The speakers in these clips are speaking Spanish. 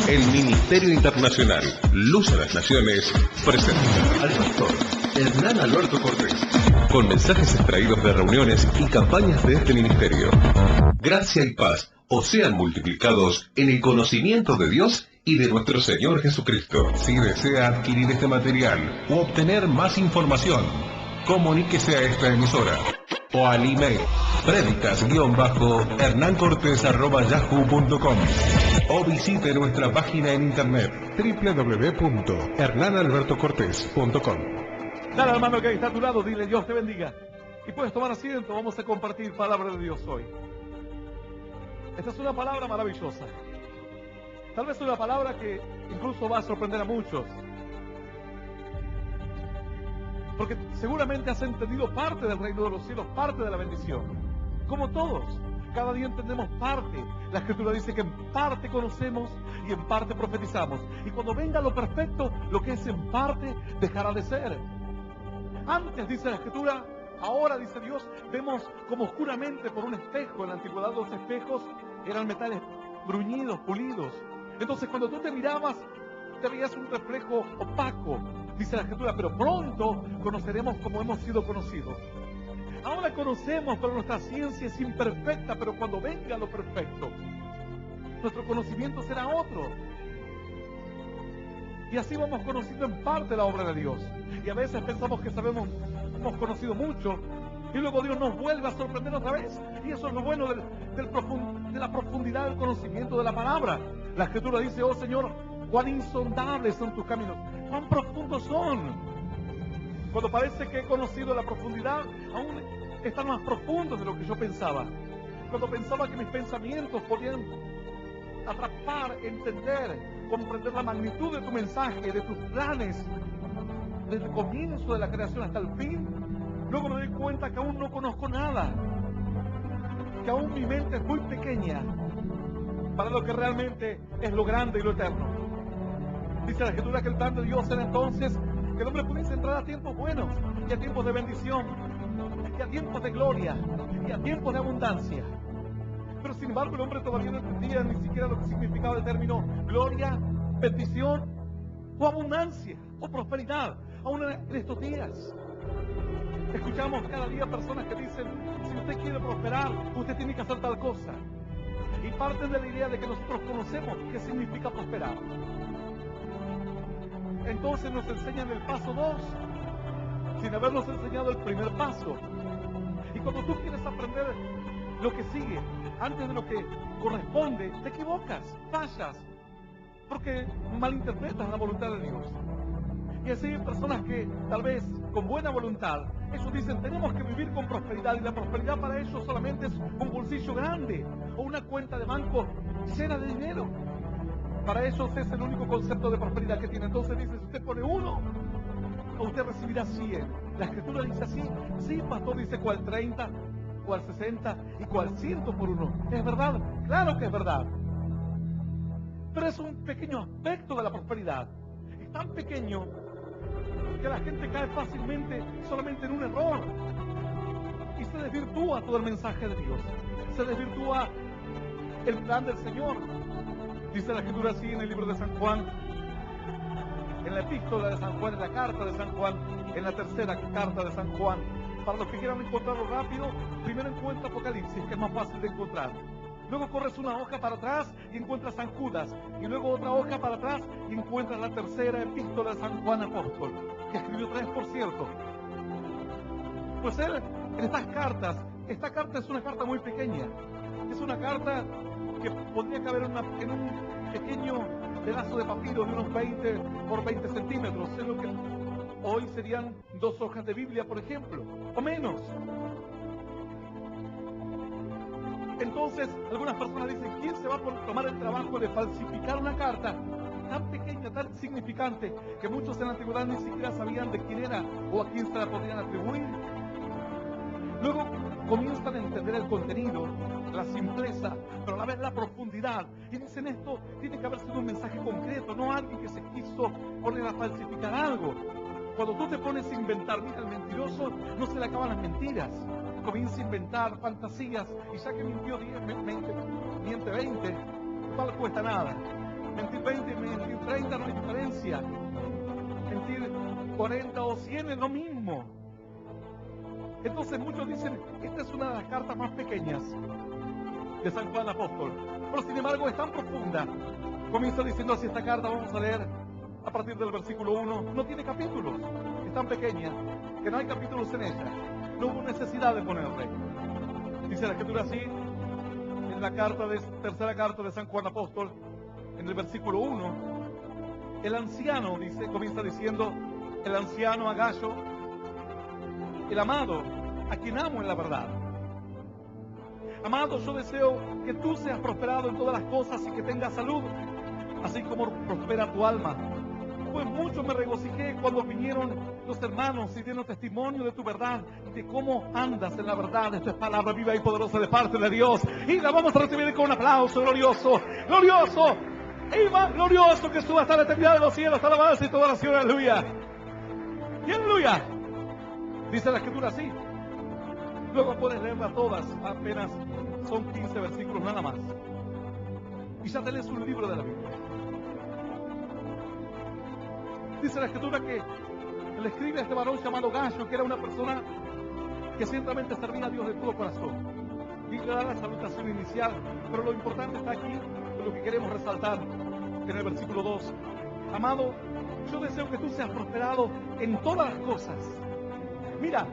El Ministerio Internacional Luz a las Naciones presenta al pastor Hernán Alberto Cortés, con mensajes extraídos de reuniones y campañas de este ministerio. Gracia y paz os sean multiplicados en el conocimiento de Dios y de nuestro Señor Jesucristo. Si desea adquirir este material u obtener más información, comuníquese a esta emisora o al email predicas-hernancortes@yahoo.com o visite nuestra página en internet www.hernanalbertocortes.com. Dale, hermano, que ahí está a tu lado, dile: Dios te bendiga. Y puedes tomar asiento, vamos a compartir palabra de Dios hoy. Esta es una palabra maravillosa. Tal vez una palabra que incluso va a sorprender a muchos. Porque seguramente has entendido parte del reino de los cielos, parte de la bendición. Como todos, cada día entendemos parte. La Escritura dice que en parte conocemos y en parte profetizamos. Y cuando venga lo perfecto, lo que es en parte dejará de ser. Antes, dice la Escritura, ahora, dice Dios, vemos como oscuramente por un espejo. En la antigüedad los espejos eran metales bruñidos, pulidos. Entonces cuando tú te mirabas, te veías un reflejo opaco, dice la Escritura, pero pronto conoceremos como hemos sido conocidos. Ahora conocemos, pero nuestra ciencia es imperfecta, pero cuando venga lo perfecto, nuestro conocimiento será otro. Y así vamos conociendo en parte la obra de Dios. Y a veces pensamos que hemos conocido mucho, y luego Dios nos vuelve a sorprender otra vez. Y eso es lo bueno de la profundidad del conocimiento de la palabra. La Escritura dice: oh Señor, cuán insondables son tus caminos, cuán profundos son. Cuando parece que he conocido la profundidad, aún están más profundos de lo que yo pensaba. Cuando pensaba que mis pensamientos podían atrapar, entender, comprender la magnitud de tu mensaje, de tus planes, desde el comienzo de la creación hasta el fin, luego me doy cuenta que aún no conozco nada, que aún mi mente es muy pequeña para lo que realmente es lo grande y lo eterno. Dice la Escritura que el plan de Dios era entonces que el hombre pudiese entrar a tiempos buenos, y a tiempos de bendición, y a tiempos de gloria, y a tiempos de abundancia. Pero sin embargo el hombre todavía no entendía ni siquiera lo que significaba el término gloria, bendición o abundancia o prosperidad. Aún en estos días escuchamos cada día personas que dicen: si usted quiere prosperar, usted tiene que hacer tal cosa. Y parten de la idea de que nosotros conocemos qué significa prosperar. Entonces nos enseñan el paso 2 sin habernos enseñado el primer paso. Y cuando tú quieres aprender lo que sigue antes de lo que corresponde, te equivocas, fallas, porque malinterpretas la voluntad de Dios. Y así hay personas que tal vez con buena voluntad, ellos dicen: tenemos que vivir con prosperidad, y la prosperidad para ellos solamente es un bolsillo grande o una cuenta de banco llena de dinero. Para ellos es el único concepto de prosperidad que tiene. Entonces dice: si usted pone 1, usted recibirá 100. La Escritura dice así. Sí, pastor, dice: ¿cuál 30? ¿Cuál 60? ¿Y cuál 100 por 1? ¿Es verdad? Claro que es verdad. Pero es un pequeño aspecto de la prosperidad. Es tan pequeño que la gente cae fácilmente solamente en un error. Y se desvirtúa todo el mensaje de Dios. Se desvirtúa el plan del Señor. Dice la Escritura así en el libro de San Juan, en la epístola de San Juan, en la carta de San Juan, en la tercera carta de San Juan. Para los que quieran encontrarlo rápido, primero encuentra Apocalipsis, que es más fácil de encontrar. Luego corres una hoja para atrás y encuentras San Judas. Y luego otra hoja para atrás y encuentras la tercera epístola de San Juan Apóstol, que escribió 3, por cierto. Pues él, en estas cartas, esta carta es una carta muy pequeña. Es una carta que podría caber en un pequeño pedazo de papiro de unos 20 por 20 centímetros. Es lo que hoy serían 2 hojas de Biblia, por ejemplo, o menos. Entonces, algunas personas dicen: ¿quién se va a tomar el trabajo de falsificar una carta tan pequeña, tan insignificante, que muchos en la antigüedad ni siquiera sabían de quién era o a quién se la podrían atribuir? Luego comienzan a entender el contenido, la simpleza, pero a la vez la profundidad. Y dicen: esto tiene que haber sido un mensaje concreto, no alguien que se quiso poner a falsificar algo. Cuando tú te pones a inventar, mira, el mentiroso no se le acaban las mentiras. Comienza a inventar fantasías, y ya que mintió 10, miente 20, no le cuesta nada. Mentir 20 paciencia. Mentir 40 o 100 es lo mismo. Entonces muchos dicen, esta es una de las cartas más pequeñas de San Juan Apóstol, pero sin embargo es tan profunda. Comienza diciendo así esta carta, vamos a leer a partir del versículo 1, no tiene capítulos, es tan pequeña que no hay capítulos en ella, no hubo necesidad de ponerle. Dice la Escritura así, en la tercera carta de San Juan Apóstol, en el versículo 1, el anciano, comienza diciendo, el anciano Agallo, el amado, a quien amo en la verdad. Amado, yo deseo que tú seas prosperado en todas las cosas y que tengas salud, así como prospera tu alma. Pues mucho me regocijé cuando vinieron los hermanos y dieron testimonio de tu verdad y de cómo andas en la verdad. Esto es palabra viva y poderosa de parte de Dios. Y la vamos a recibir con un aplauso glorioso, glorioso, y más glorioso que suba hasta la eternidad de los cielos, hasta la alabanza y toda oración, aleluya. Y aleluya. Dice la Escritura así. Luego puedes leerlas todas, apenas son 15 versículos nada más. Y ya tenés un libro de la Biblia. Dice la Escritura que le escribe a este varón llamado Gallo, que era una persona que ciertamente servía a Dios de todo corazón. Y le da la salutación inicial, pero lo importante está aquí, lo que queremos resaltar en el versículo 2. Amado, yo deseo que tú seas prosperado en todas las cosas. Mira,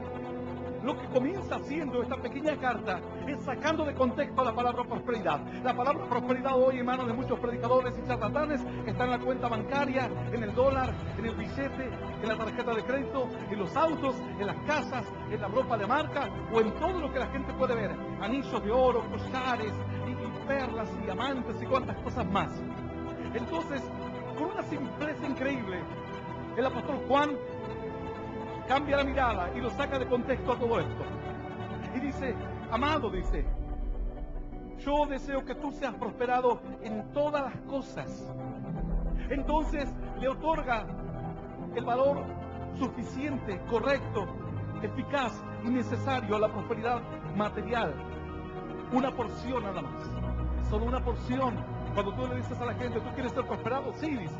lo que comienza haciendo esta pequeña carta es sacando de contexto la palabra prosperidad. La palabra prosperidad hoy en manos de muchos predicadores y charlatanes está en la cuenta bancaria, en el dólar, en el billete, en la tarjeta de crédito, en los autos, en las casas, en la ropa de marca o en todo lo que la gente puede ver. Anillos de oro, collares, y perlas y diamantes y cuantas cosas más. Entonces, con una simpleza increíble, el apóstol Juan cambia la mirada y lo saca de contexto a todo esto. Y dice, amado, dice, yo deseo que tú seas prosperado en todas las cosas. Entonces le otorga el valor suficiente, correcto, eficaz y necesario a la prosperidad material. Una porción nada más. Solo una porción. Cuando tú le dices a la gente, ¿tú quieres ser prosperado? Sí, dice.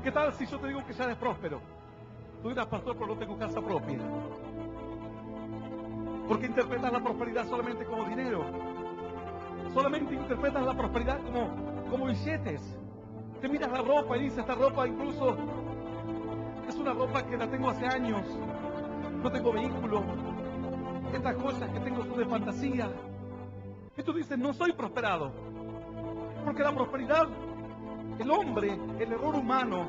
¿Qué tal si yo te digo que ya eres próspero? Tú dirás, pastor, pero no tengo casa propia. Porque interpretas la prosperidad solamente como dinero. Solamente interpretas la prosperidad como billetes. Te miras la ropa y dices, esta ropa incluso es una ropa que la tengo hace años. No tengo vehículo. Estas cosas que tengo son de fantasía. Y tú dices, no soy prosperado. Porque la prosperidad, el hombre, el error humano,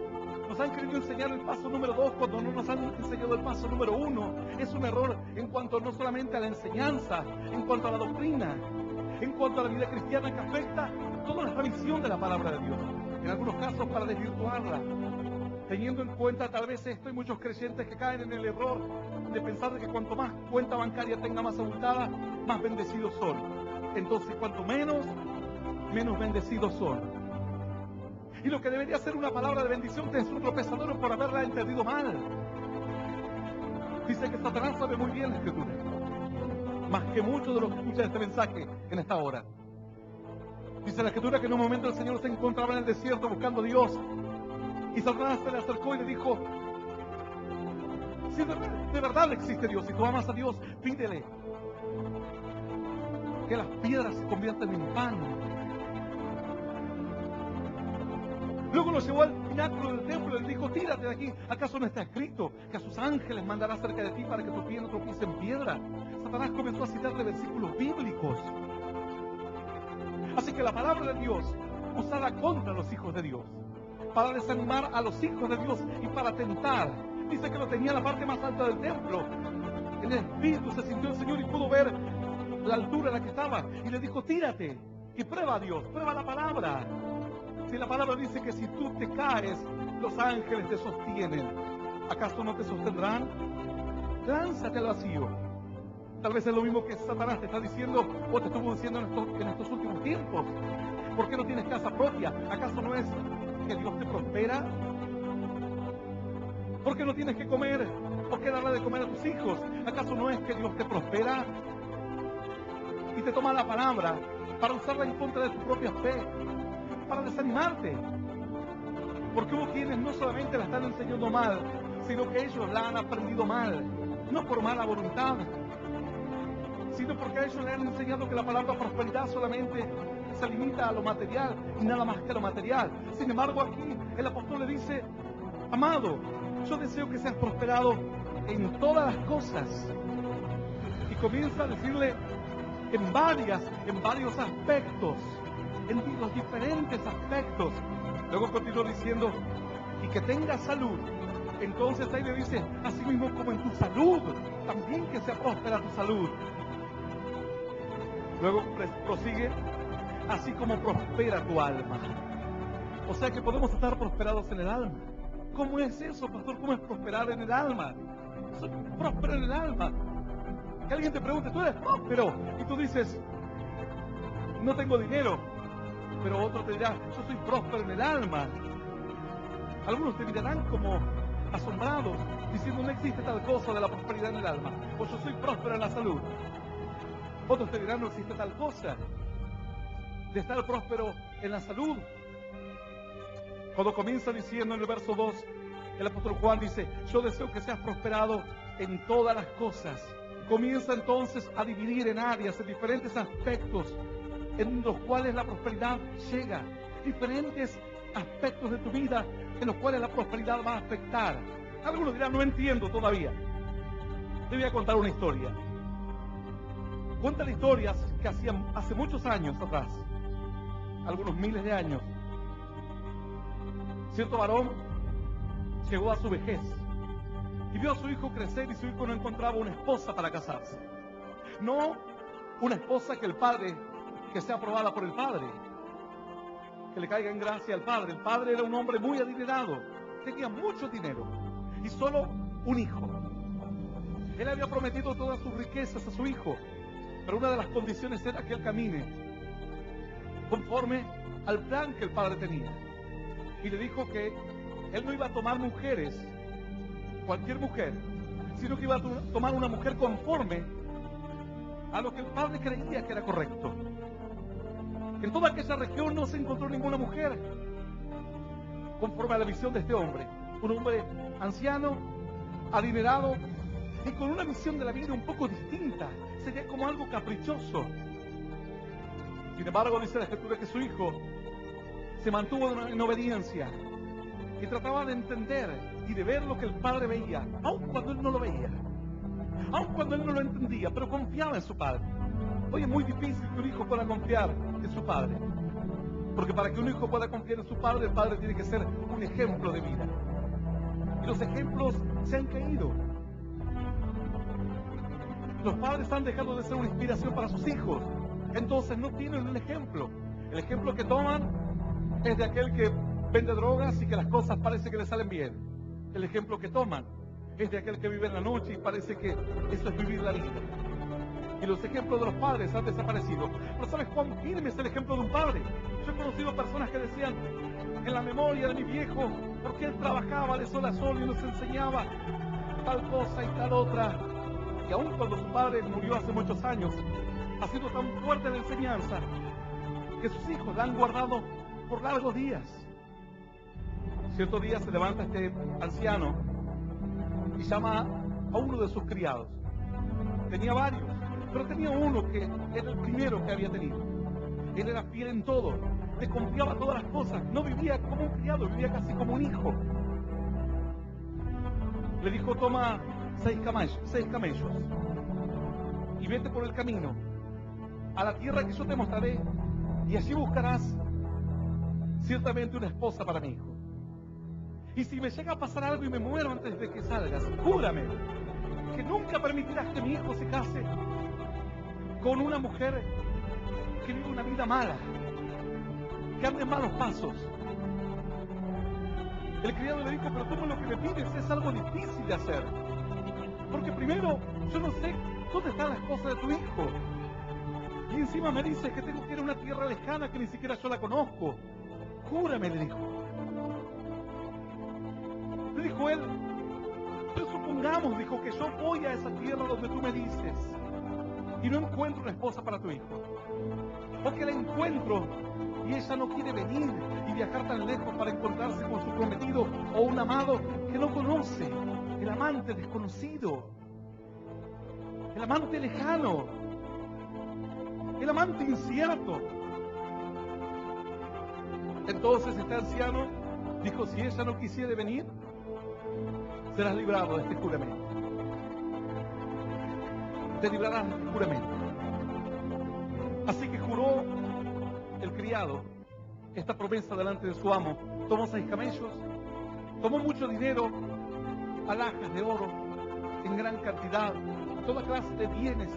nos han querido enseñar el paso número 2 cuando no nos han enseñado el paso número 1. Es un error en cuanto no solamente a la enseñanza, en cuanto a la doctrina, en cuanto a la vida cristiana que afecta toda la visión de la palabra de Dios. En algunos casos para desvirtuarla, teniendo en cuenta tal vez esto, hay muchos creyentes que caen en el error de pensar de que cuanto más cuenta bancaria tenga más abultada, más bendecidos son. Entonces, cuanto menos bendecidos son. Y lo que debería ser una palabra de bendición te es un tropezador por haberla entendido mal. Dice que Satanás sabe muy bien la Escritura, más que muchos de los que escuchan este mensaje en esta hora. Dice la Escritura que en un momento el Señor se encontraba en el desierto buscando a Dios, y Satanás se le acercó y le dijo, si de verdad existe Dios, si tú amas a Dios, pídele que las piedras se conviertan en pan. Luego lo llevó al pináculo del templo y le dijo, tírate de aquí. ¿Acaso no está escrito que a sus ángeles mandará cerca de ti para que tu pie no tropiece en piedra? Satanás comenzó a citarle versículos bíblicos. Así que la palabra de Dios, usada contra los hijos de Dios, para desanimar a los hijos de Dios y para tentar. Dice que lo tenía en la parte más alta del templo. En el espíritu se sintió el Señor y pudo ver la altura en la que estaba. Y le dijo, tírate y prueba a Dios, prueba la palabra. Si la palabra dice que si tú te caes, los ángeles te sostienen, ¿acaso no te sostendrán? Lánzate al vacío. Tal vez es lo mismo que Satanás te está diciendo o te estuvo diciendo en estos últimos tiempos. ¿Por qué no tienes casa propia? ¿Acaso no es que Dios te prospera? ¿Por qué no tienes que comer? ¿Por qué darle de comer a tus hijos? ¿Acaso no es que Dios te prospera? Y te toma la palabra para usarla en contra de tu propia fe, para desanimarte. Porque hubo quienes no solamente la están enseñando mal, sino que ellos la han aprendido mal, no por mala voluntad, sino porque a ellos le han enseñado que la palabra prosperidad solamente se limita a lo material y nada más que a lo material. Sin embargo, aquí el apóstol le dice: amado, yo deseo que seas prosperado en todas las cosas. Y comienza a decirle en varios aspectos, en los diferentes aspectos. Luego continúa diciendo: y que tengas salud. Entonces ahí le dice: así mismo como en tu salud, también que sea próspera tu salud. Luego prosigue: así como prospera tu alma. O sea que podemos estar prosperados en el alma. ¿Cómo es eso, pastor? ¿Cómo es prosperar en el alma? Soy próspero en el alma. Que alguien te pregunte: ¿tú eres próspero? Y tú dices: no tengo dinero. Pero otro te dirá: yo soy próspero en el alma. Algunos te mirarán como asombrados, diciendo: no existe tal cosa de la prosperidad en el alma. O yo soy próspero en la salud. Otros te dirán: no existe tal cosa de estar próspero en la salud. Cuando comienza diciendo en el verso 2, el apóstol Juan dice: yo deseo que seas prosperado en todas las cosas. Comienza entonces a dividir en áreas, en diferentes aspectos en los cuales la prosperidad llega, diferentes aspectos de tu vida en los cuales la prosperidad va a afectar. Algunos dirán: no entiendo todavía. Te voy a contar una historia. Cuentan historias que hacían hace muchos años atrás, algunos miles de años. Cierto varón llegó a su vejez y vio a su hijo crecer, y su hijo no encontraba una esposa para casarse. No una esposa que sea aprobada por el padre, que le caiga en gracia al padre. El padre era un hombre muy adinerado, tenía mucho dinero y solo un hijo. Él había prometido todas sus riquezas a su hijo, pero una de las condiciones era que él camine conforme al plan que el padre tenía. Y le dijo que él no iba a tomar mujeres, cualquier mujer, sino que iba a tomar una mujer conforme a lo que el padre creía que era correcto. En toda aquella región no se encontró ninguna mujer conforme a la visión de este hombre. Un hombre anciano, adinerado y con una visión de la vida un poco distinta. Sería como algo caprichoso. Sin embargo, dice la Escritura que su hijo se mantuvo en obediencia y trataba de entender y de ver lo que el padre veía, aun cuando él no lo veía, aun cuando él no lo entendía, pero confiaba en su padre. Hoy es muy difícil que un hijo pueda confiar en su padre, porque para que un hijo pueda confiar en su padre, el padre tiene que ser un ejemplo de vida. Y los ejemplos se han caído. Los padres han dejado de ser una inspiración para sus hijos, entonces no tienen un ejemplo. El ejemplo que toman es de aquel que vende drogas y que las cosas parece que le salen bien. El ejemplo que toman es de aquel que vive en la noche y parece que eso es vivir la vida. Y los ejemplos de los padres han desaparecido. Pero ¿sabes cuán firme es el ejemplo de un padre? Yo he conocido personas que decían: en la memoria de mi viejo, porque él trabajaba de sol a sol y nos enseñaba tal cosa y tal otra. Y aun cuando su padre murió hace muchos años, ha sido tan fuerte la enseñanza que sus hijos la han guardado por largos días. Cierto día se levanta este anciano y llama a uno de sus criados. Tenía varios, pero tenía uno que era el primero que había tenido. Él era fiel en todo, le confiaba todas las cosas, no vivía como un criado, vivía casi como un hijo. Le dijo: toma 6 camellos y vete por el camino a la tierra que yo te mostraré, y allí buscarás ciertamente una esposa para mi hijo. Y si me llega a pasar algo y me muero antes de que salgas, júrame que nunca permitirás que mi hijo se case con una mujer que vive una vida mala, que ande en malos pasos. El criado le dijo: pero tú lo que me pides es algo difícil de hacer, porque primero yo no sé dónde está la esposa de tu hijo, y encima me dices que tengo que ir a una tierra lejana que ni siquiera yo la conozco. Júrame, le dijo. Le dijo él: pero supongamos, dijo, que yo voy a esa tierra donde tú me dices, y no encuentro una esposa para tu hijo? ¿Por qué la encuentro y ella no quiere venir y viajar tan lejos para encontrarse con su prometido o un amado que no conoce? El amante desconocido, el amante lejano, el amante incierto. Entonces este anciano dijo: si ella no quisiere venir, serás librado de este juramento. Te librarás de este juramento. Así que juró el criado esta promesa delante de su amo. Tomó 6 camellos, tomó mucho dinero, alhajas de oro en gran cantidad, toda clase de bienes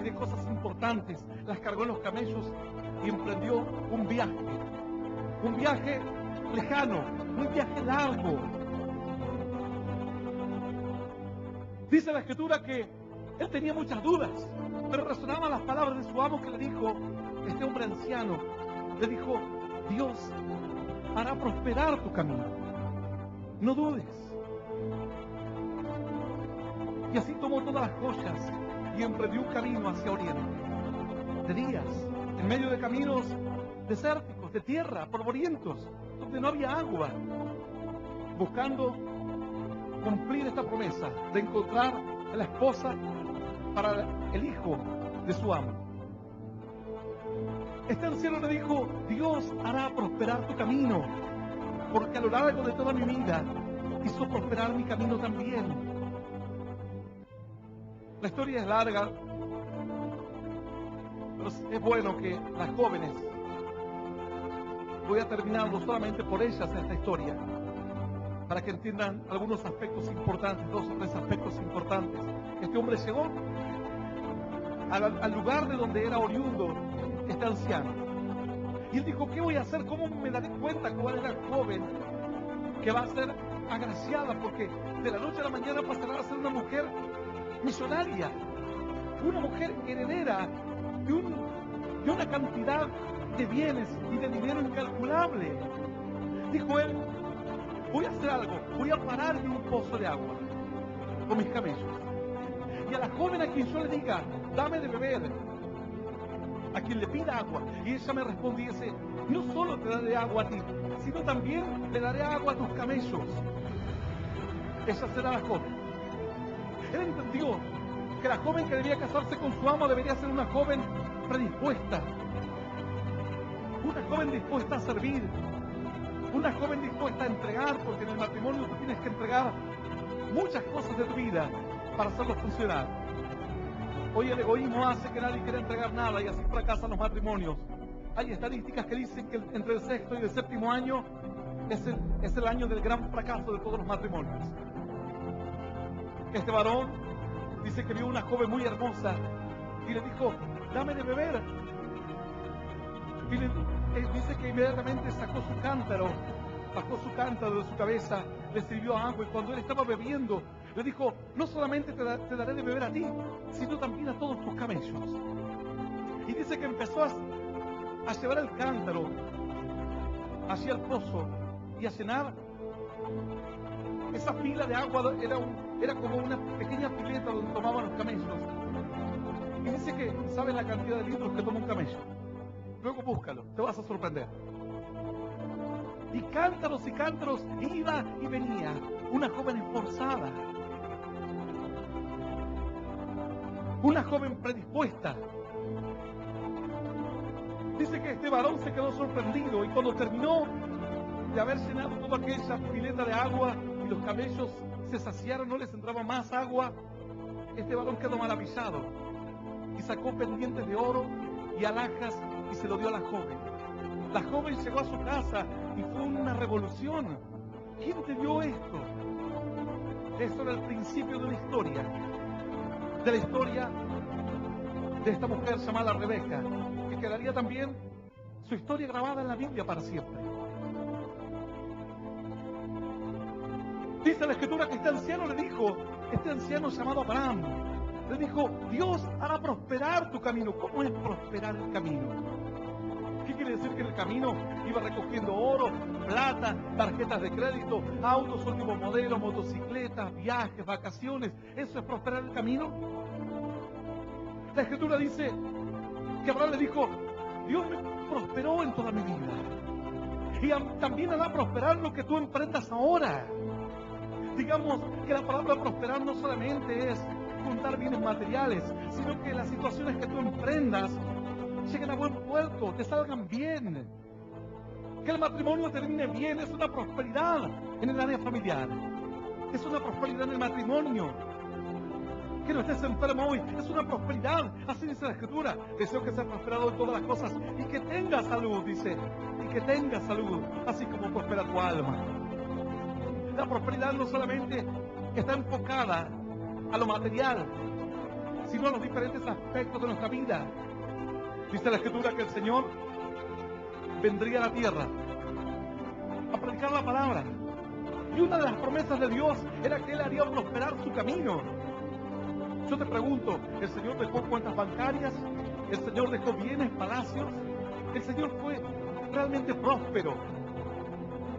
y de cosas importantes, las cargó en los camellos y emprendió un viaje lejano, un viaje largo. Dice la Escritura que él tenía muchas dudas, pero resonaban las palabras de su amo, que le dijo, este hombre anciano, le dijo: Dios hará prosperar tu camino, no dudes. Y así tomó todas las joyas y emprendió un camino hacia oriente, de días, en medio de caminos desérticos, de tierra, polvorientos, donde no había agua, buscando cumplir esta promesa de encontrar a la esposa para el hijo de su amo. Este anciano le dijo: Dios hará prosperar tu camino, porque a lo largo de toda mi vida hizo prosperar mi camino también. La historia es larga, pero es bueno que las jóvenes, voy a terminarlo solamente por ellas esta historia, para que entiendan algunos aspectos importantes, 2 o 3 aspectos importantes. Este hombre llegó al lugar de donde era oriundo este anciano. Y él dijo: ¿qué voy a hacer? ¿Cómo me daré cuenta cuál es la joven que va a ser agraciada? Porque de la noche a la mañana pasará a ser una mujer millonaria, una mujer heredera de una cantidad de bienes y de dinero incalculable. Dijo él: voy a hacer algo, voy a parar en un pozo de agua con mis camellos, y a la joven a quien yo le diga: dame de beber, a quien le pida agua, y ella me respondiese: no solo te daré agua a ti, sino también le daré agua a tus camellos, ella será la joven. Él entendió que la joven que debía casarse con su amo debería ser una joven predispuesta, una joven dispuesta a servir, una joven dispuesta a entregar, porque en el matrimonio tú tienes que entregar muchas cosas de tu vida para hacerlo funcionar. Hoy el egoísmo hace que nadie quiera entregar nada y así fracasan los matrimonios. Hay estadísticas que dicen que entre el 6º y el 7º año es el año del gran fracaso de todos los matrimonios. Este varón dice que vio una joven muy hermosa y le dijo: dame de beber. Y él dice que inmediatamente sacó su cántaro, bajó su cántaro de su cabeza, le sirvió agua, y cuando él estaba bebiendo, le dijo: no solamente te daré de beber a ti, sino también a todos tus camellos. Y dice que empezó a llevar el cántaro hacia el pozo y a llenar. Esa pila de agua era como una pequeña pileta donde tomaban los camellos. Y dice que, ¿saben la cantidad de litros que toma un camello? Luego búscalo, te vas a sorprender. Y cántaros iba y venía. Una joven esforzada. Una joven predispuesta. Dice que este varón se quedó sorprendido, y cuando terminó de haber llenado toda aquella pileta de agua y los camellos se saciaron, no les entraba más agua, este varón quedó maravillado y sacó pendientes de oro y alhajas y se lo dio a la joven. La joven llegó a su casa y fue una revolución. ¿Quién te dio esto? Eso era el principio de una historia, de la historia de esta mujer llamada Rebeca, que quedaría también su historia grabada en la Biblia para siempre. Dice la Escritura que este anciano le dijo, este anciano llamado Abraham, le dijo: Dios hará prosperar tu camino. ¿Cómo es prosperar el camino? ¿Qué quiere decir? Que en el camino iba recogiendo oro, plata, tarjetas de crédito, autos último modelo, motocicletas, viajes, vacaciones. ¿Eso es prosperar el camino? La Escritura dice que Abraham le dijo: Dios me prosperó en toda mi vida, y también hará prosperar lo que tú emprendas ahora. Digamos que la palabra prosperar no solamente es juntar bienes materiales, sino que las situaciones que tú emprendas lleguen a buen puerto, te salgan bien. Que el matrimonio termine bien es una prosperidad en el área familiar. Es una prosperidad en el matrimonio. Que no estés enfermo hoy es una prosperidad. Así dice la Escritura: deseo que seas prosperado en todas las cosas y que tengas salud, dice. Y que tengas salud, así como prospera tu alma. La prosperidad no solamente está enfocada a lo material, sino a los diferentes aspectos de nuestra vida. Dice la Escritura que el Señor vendría a la tierra a predicar la palabra. Y una de las promesas de Dios era que Él haría prosperar su camino. Yo te pregunto, ¿el Señor dejó cuentas bancarias? ¿El Señor dejó bienes, palacios? El Señor fue realmente próspero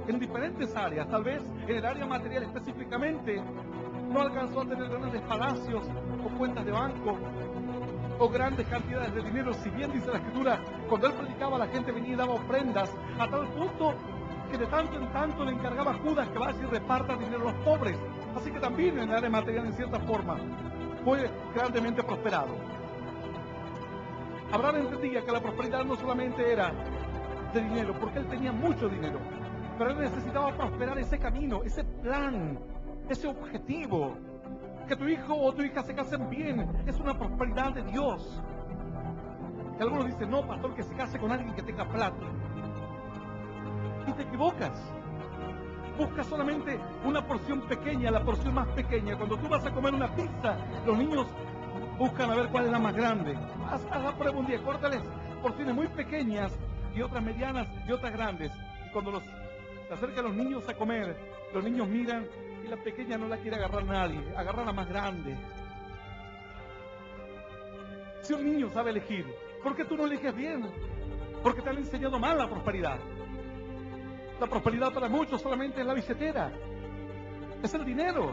en diferentes áreas. Tal vez en el área material específicamente no alcanzó a tener grandes palacios o cuentas de banco o grandes cantidades de dinero. Si bien dice la Escritura, cuando Él predicaba, la gente venía y daba ofrendas, a tal punto que de tanto en tanto le encargaba a Judas que vaya y reparta dinero a los pobres. Así que también en el área material, en cierta forma, fue grandemente prosperado. Abraham entendía que la prosperidad no solamente era de dinero, porque él tenía mucho dinero, pero él necesitaba prosperar ese camino, ese plan, ese objetivo. Que tu hijo o tu hija se casen bien es una prosperidad de Dios. Y algunos dicen: no, pastor, que se case con alguien que tenga plata. Y te equivocas. Busca solamente una porción pequeña, la porción más pequeña. Cuando tú vas a comer una pizza, los niños buscan a ver cuál es la más grande. Haz la prueba un día, córtales porciones muy pequeñas y otras medianas y otras grandes. Y cuando se acercan los niños a comer, los niños miran y la pequeña no la quiere agarrar nadie, agarra la más grande. Si un niño sabe elegir, ¿por qué tú no eliges bien? Porque te han enseñado mal la prosperidad. La prosperidad para muchos solamente es la billetera, es el dinero,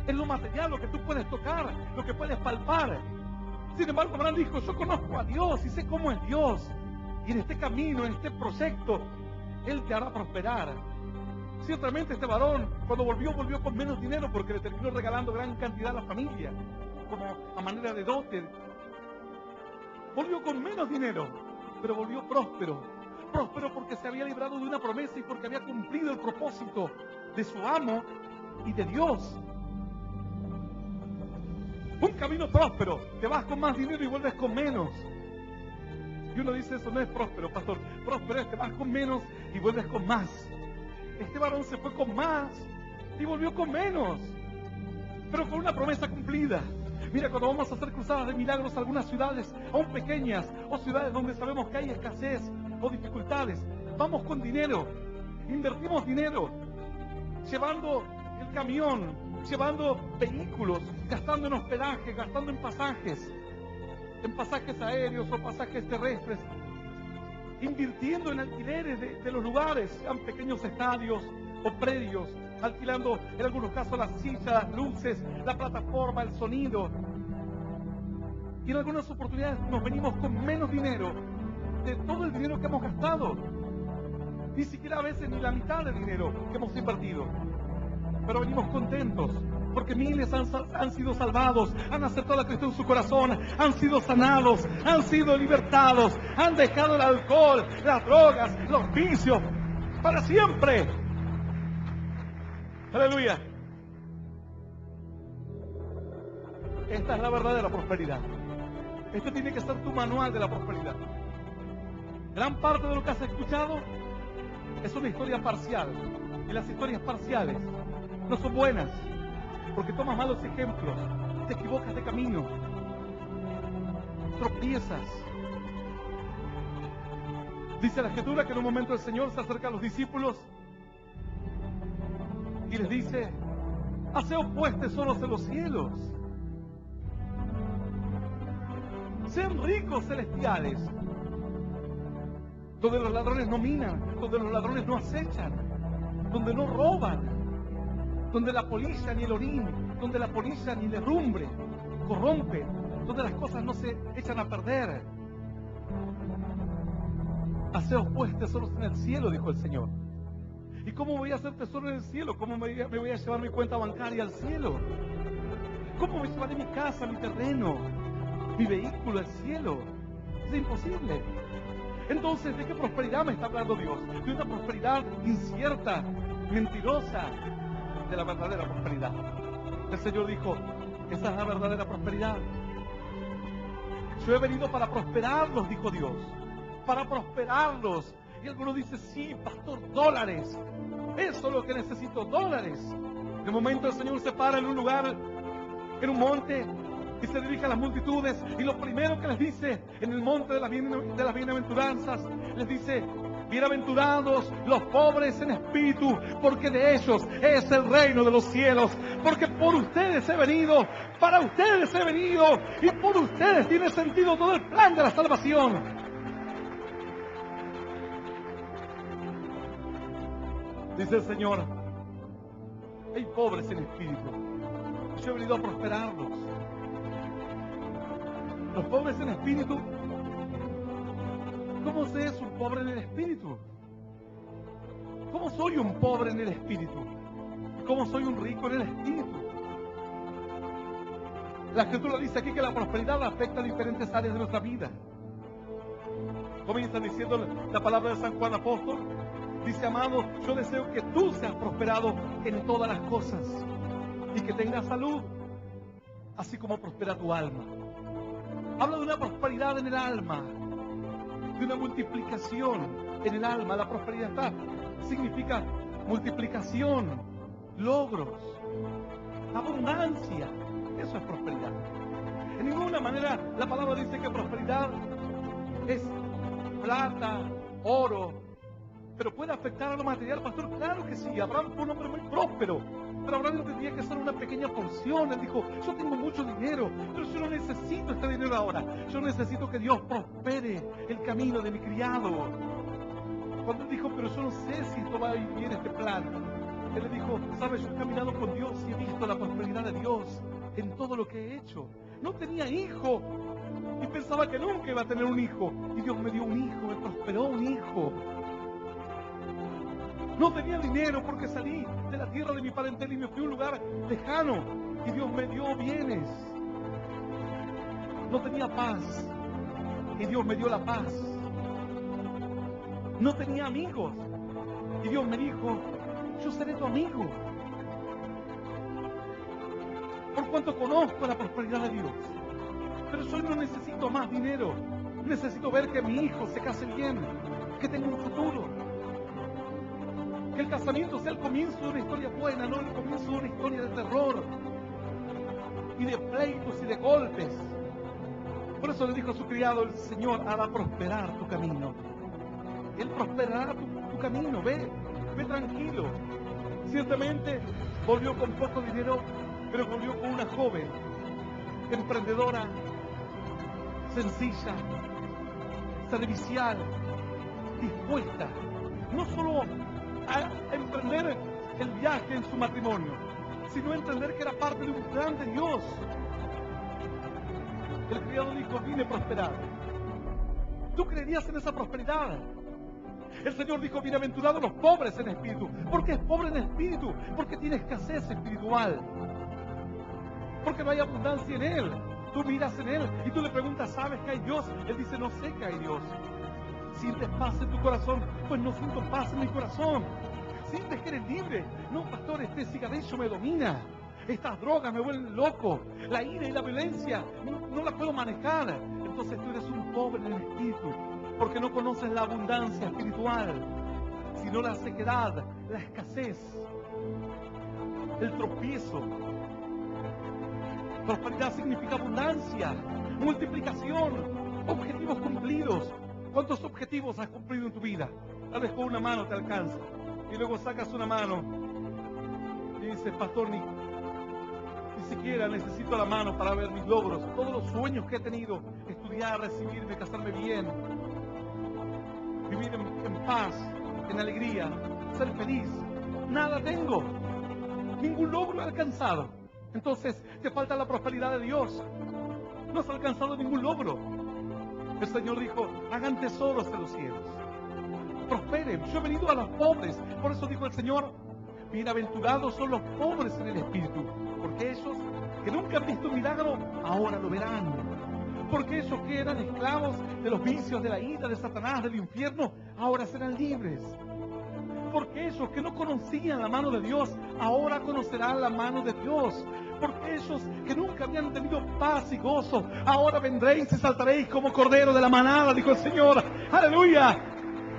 es lo material, lo que tú puedes tocar, lo que puedes palpar. Sin embargo, Abraham dijo: yo conozco a Dios y sé cómo es Dios, y en este camino, en este proyecto, Él te hará prosperar. Ciertamente este varón, cuando volvió con menos dinero, porque le terminó regalando gran cantidad a la familia, como a manera de dote. Volvió con menos dinero, pero volvió próspero. Próspero porque se había librado de una promesa y porque había cumplido el propósito de su amo y de Dios. Un camino próspero: te vas con más dinero y vuelves con menos. Y uno dice: eso no es próspero, pastor. Próspero es: te vas con menos y vuelves con más. Este varón se fue con más y volvió con menos, pero con una promesa cumplida. Mira, cuando vamos a hacer cruzadas de milagros a algunas ciudades, aún pequeñas, o ciudades donde sabemos que hay escasez o dificultades, vamos con dinero, invertimos dinero, llevando el camión, llevando vehículos, gastando en hospedaje, gastando en pasajes aéreos o pasajes terrestres, invirtiendo en alquileres de los lugares, sean pequeños estadios o predios, alquilando en algunos casos las sillas, las luces, la plataforma, el sonido. Y en algunas oportunidades nos venimos con menos dinero de todo el dinero que hemos gastado. Ni siquiera a veces ni la mitad del dinero que hemos invertido. Pero venimos contentos porque miles han sido salvados, han aceptado a Cristo en su corazón, han sido sanados, han sido libertados, han dejado el alcohol, las drogas, los vicios para siempre. Aleluya. Esta es la verdadera prosperidad. Este tiene que ser tu manual de la prosperidad. Gran parte de lo que has escuchado es una historia parcial. Y las historias parciales no son buenas, porque tomas malos ejemplos, te equivocas de camino, tropiezas. Dice la Escritura que en un momento el Señor se acerca a los discípulos y les dice: haceos pues tesoros en los cielos, sean ricos celestiales, donde los ladrones no minan, donde los ladrones no acechan, donde no roban, donde la polilla ni el orín, donde la polilla ni el herrumbre corrompe, donde las cosas no se echan a perder. Haceos pues tesoros en el cielo, dijo el Señor. ¿Y cómo voy a hacer tesoro en el cielo? ¿Cómo me voy a llevar mi cuenta bancaria al cielo? ¿Cómo me llevaré mi casa, mi terreno, mi vehículo al cielo? Es imposible. Entonces, ¿de qué prosperidad me está hablando Dios? De una prosperidad incierta, mentirosa, de la verdadera prosperidad. El Señor dijo, esa es la verdadera prosperidad. Yo he venido para prosperarlos, dijo Dios, para prosperarlos. Y algunos dicen, sí, pastor, dólares. Eso es lo que necesito, dólares. De momento el Señor se para en un lugar, en un monte, y se dirige a las multitudes, y lo primero que les dice en el monte de las bienaventuranzas, les dice, bienaventurados los pobres en espíritu, porque de ellos es el reino de los cielos, porque por ustedes he venido, para ustedes he venido, y por ustedes tiene sentido todo el plan de la salvación. Dice el Señor, hay pobres en espíritu, yo he venido a prosperarlos. Los pobres en espíritu, ¿cómo se es un pobre en el espíritu? ¿Cómo soy un pobre en el espíritu? ¿Cómo soy un rico en el espíritu? La Escritura dice aquí que la prosperidad afecta a diferentes áreas de nuestra vida. Comienza diciendo la palabra de San Juan Apóstol. Dice, amado, yo deseo que tú seas prosperado en todas las cosas y que tengas salud, así como prospera tu alma. Habla de una prosperidad en el alma, de una multiplicación en el alma. La prosperidad significa multiplicación, logros, abundancia. Eso es prosperidad. En ninguna manera la palabra dice que prosperidad es plata, oro, pero puede afectar a lo material, pastor. Claro que sí. Abraham fue un hombre muy próspero, pero Abraham entendía que eso era una pequeña porción. Él dijo, yo tengo mucho dinero, pero yo no necesito este dinero ahora. Yo necesito que Dios prospere el camino de mi criado. Cuando él dijo, pero yo no sé si esto va a ir bien, este plan, él le dijo, sabes, yo he caminado con Dios y he visto la prosperidad de Dios en todo lo que he hecho. No tenía hijo y pensaba que nunca iba a tener un hijo, y Dios me dio un hijo, me prosperó un hijo. No tenía dinero porque salí de la tierra de mi parentela y me fui a un lugar lejano, y Dios me dio bienes. No tenía paz y Dios me dio la paz. No tenía amigos y Dios me dijo, yo seré tu amigo. Por cuanto conozco la prosperidad de Dios. Pero yo no necesito más dinero. Necesito ver que mi hijo se case bien, que tenga un futuro. Que el casamiento sea el comienzo de una historia buena, no el comienzo de una historia de terror y de pleitos y de golpes. Por eso le dijo a su criado, el Señor hará prosperar tu camino. Él prosperará tu camino, ve tranquilo. Ciertamente volvió con poco dinero, pero volvió con una joven, emprendedora, sencilla, servicial, dispuesta, no solo a emprender el viaje en su matrimonio, sino a entender que era parte de un plan de Dios. El criado dijo, vine prosperado. ¿Tú creerías en esa prosperidad? El Señor dijo, bienaventurados los pobres en espíritu. ¿Por qué es pobre en espíritu? Porque tiene escasez espiritual. Porque no hay abundancia en Él. Tú miras en Él y tú le preguntas, ¿sabes que hay Dios? Él dice, no sé que hay Dios. ¿Sientes paz en tu corazón? Pues no siento paz en mi corazón. ¿Sientes que eres libre? No, pastor, este cigarrillo me domina. Estas drogas me vuelven loco. La ira y la violencia no la puedo manejar. Entonces tú eres un pobre en el espíritu, porque no conoces la abundancia espiritual, sino la sequedad, la escasez, el tropiezo. Prosperidad significa abundancia, multiplicación, objetivos cumplidos. ¿Cuántos objetivos has cumplido en tu vida? Tal vez con una mano te alcanza, y luego sacas una mano y dices, pastor, ni siquiera necesito la mano para ver mis logros. Todos los sueños que he tenido, estudiar, recibirme, casarme bien, vivir en paz, en alegría, ser feliz, nada tengo, ningún logro he alcanzado. Entonces te falta la prosperidad de Dios. no has alcanzado ningún logro. El Señor dijo, hagan tesoros en los cielos, prosperen. Yo he venido a los pobres. Por eso dijo el Señor, bienaventurados son los pobres en el espíritu, porque ellos que nunca han visto un milagro, ahora lo verán. Porque ellos que eran esclavos de los vicios, de la ira, de Satanás, del infierno, ahora serán libres. Porque ellos que no conocían la mano de Dios, ahora conocerán la mano de Dios. Porque ellos que nunca habían tenido paz y gozo, ahora vendréis y saltaréis como cordero de la manada, dijo el Señor. ¡Aleluya!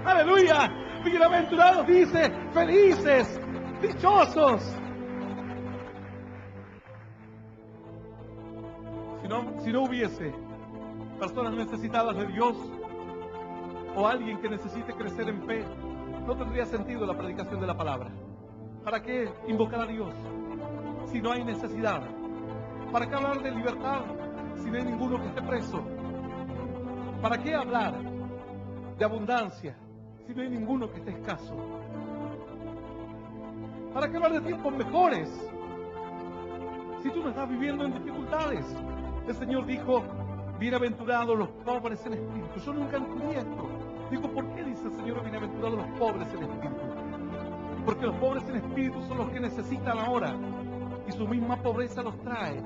¡Aleluya! Bienaventurados, dice, felices, dichosos. Si no hubiese personas necesitadas de Dios o alguien que necesite crecer en fe, no tendría sentido la predicación de la palabra. ¿Para qué invocar a Dios si no hay necesidad? ¿Para qué hablar de libertad si no hay ninguno que esté preso? ¿Para qué hablar de abundancia si no hay ninguno que esté escaso? ¿Para qué hablar de tiempos mejores si tú no estás viviendo en dificultades? El Señor dijo, bienaventurados los pobres en espíritu. Yo nunca entendí esto. Digo, ¿por qué dice el Señor bienaventurados los pobres en espíritu? Porque los pobres en espíritu son los que necesitan ahora, y su misma pobreza los atrae.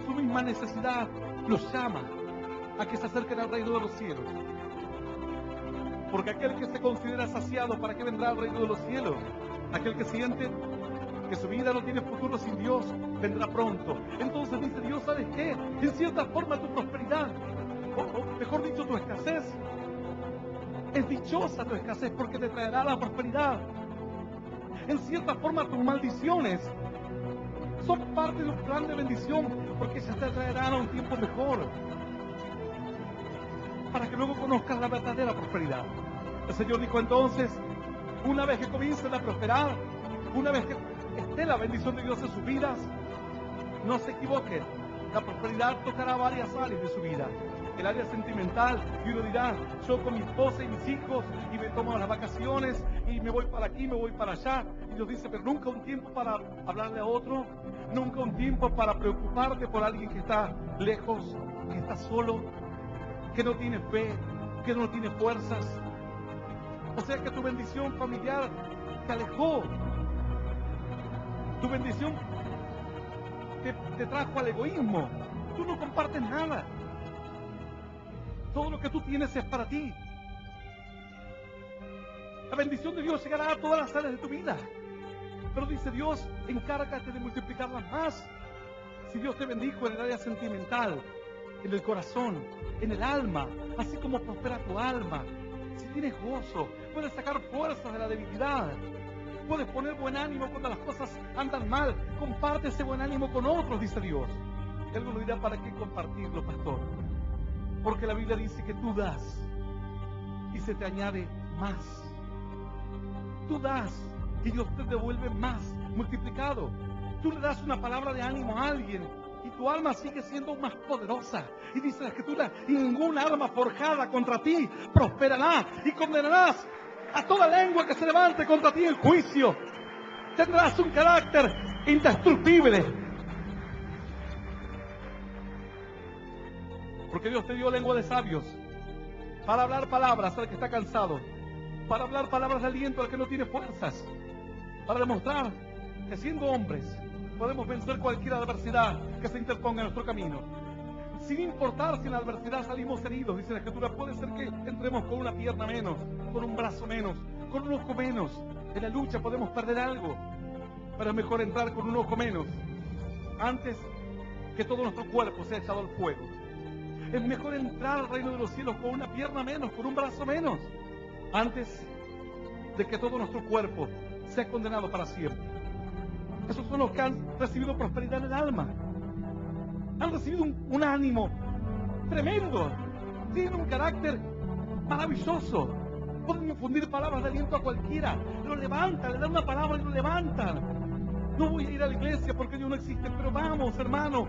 Su misma necesidad los llama a que se acerquen al reino de los cielos. Porque aquel que se considera saciado, ¿para qué vendrá al reino de los cielos? Aquel que siente que su vida no tiene futuro sin Dios, vendrá pronto. Entonces dice Dios, ¿sabes qué? En cierta forma tu prosperidad, o mejor dicho, tu escasez, es dichosa tu escasez porque te traerá la prosperidad. En cierta forma tus maldiciones son parte de un plan de bendición porque se te traerán a un tiempo mejor, para que luego conozcas la verdadera prosperidad. El Señor dijo entonces, una vez que comiencen a prosperar, una vez que esté la bendición de Dios en sus vidas, no se equivoquen, la prosperidad tocará varias áreas de su vida. El área sentimental, y uno dirá, yo con mi esposa y mis hijos, y me tomo las vacaciones, y me voy para aquí, me voy para allá. Y Dios dice, pero nunca un tiempo para hablarle a otro, nunca un tiempo para preocuparte por alguien que está lejos, que está solo, que no tiene fe, que no tiene fuerzas. O sea que tu bendición familiar te alejó. Tu bendición te trajo al egoísmo. Tú no compartes nada. Todo lo que tú tienes es para ti. La bendición de Dios llegará a todas las áreas de tu vida. Pero dice Dios, encárgate de multiplicarlas más. Si Dios te bendijo en el área sentimental, en el corazón, en el alma, así como prospera tu alma, si tienes gozo, puedes sacar fuerzas de la debilidad. Puedes poner buen ánimo cuando las cosas andan mal. Comparte ese buen ánimo con otros, dice Dios. Y alguno dirá, ¿para qué compartirlo, pastor? Porque la Biblia dice que tú das y se te añade más. Tú das y Dios te devuelve más, multiplicado. Tú le das una palabra de ánimo a alguien y tu alma sigue siendo más poderosa. Y dice la Escritura, y ninguna arma forjada contra ti prosperará, y condenarás a toda lengua que se levante contra ti en juicio. Tendrás un carácter indestructible. Porque Dios te dio lengua de sabios para hablar palabras al que está cansado, para hablar palabras de aliento al que no tiene fuerzas, para demostrar que siendo hombres podemos vencer cualquier adversidad que se interponga en nuestro camino. Sin importar si en la adversidad salimos heridos, dice la Escritura, puede ser que entremos con una pierna menos, con un brazo menos, con un ojo menos. En la lucha podemos perder algo, pero es mejor entrar con un ojo menos antes que todo nuestro cuerpo sea echado al fuego. Es mejor entrar al reino de los cielos con una pierna menos, con un brazo menos, antes de que todo nuestro cuerpo sea condenado para siempre. Esos son los que han recibido prosperidad en el alma. Han recibido un ánimo tremendo. Tienen un carácter maravilloso. Pueden infundir palabras de aliento a cualquiera. Lo levantan, le dan una palabra y lo levantan. No voy a ir a la iglesia porque Dios no existe, pero vamos, hermano,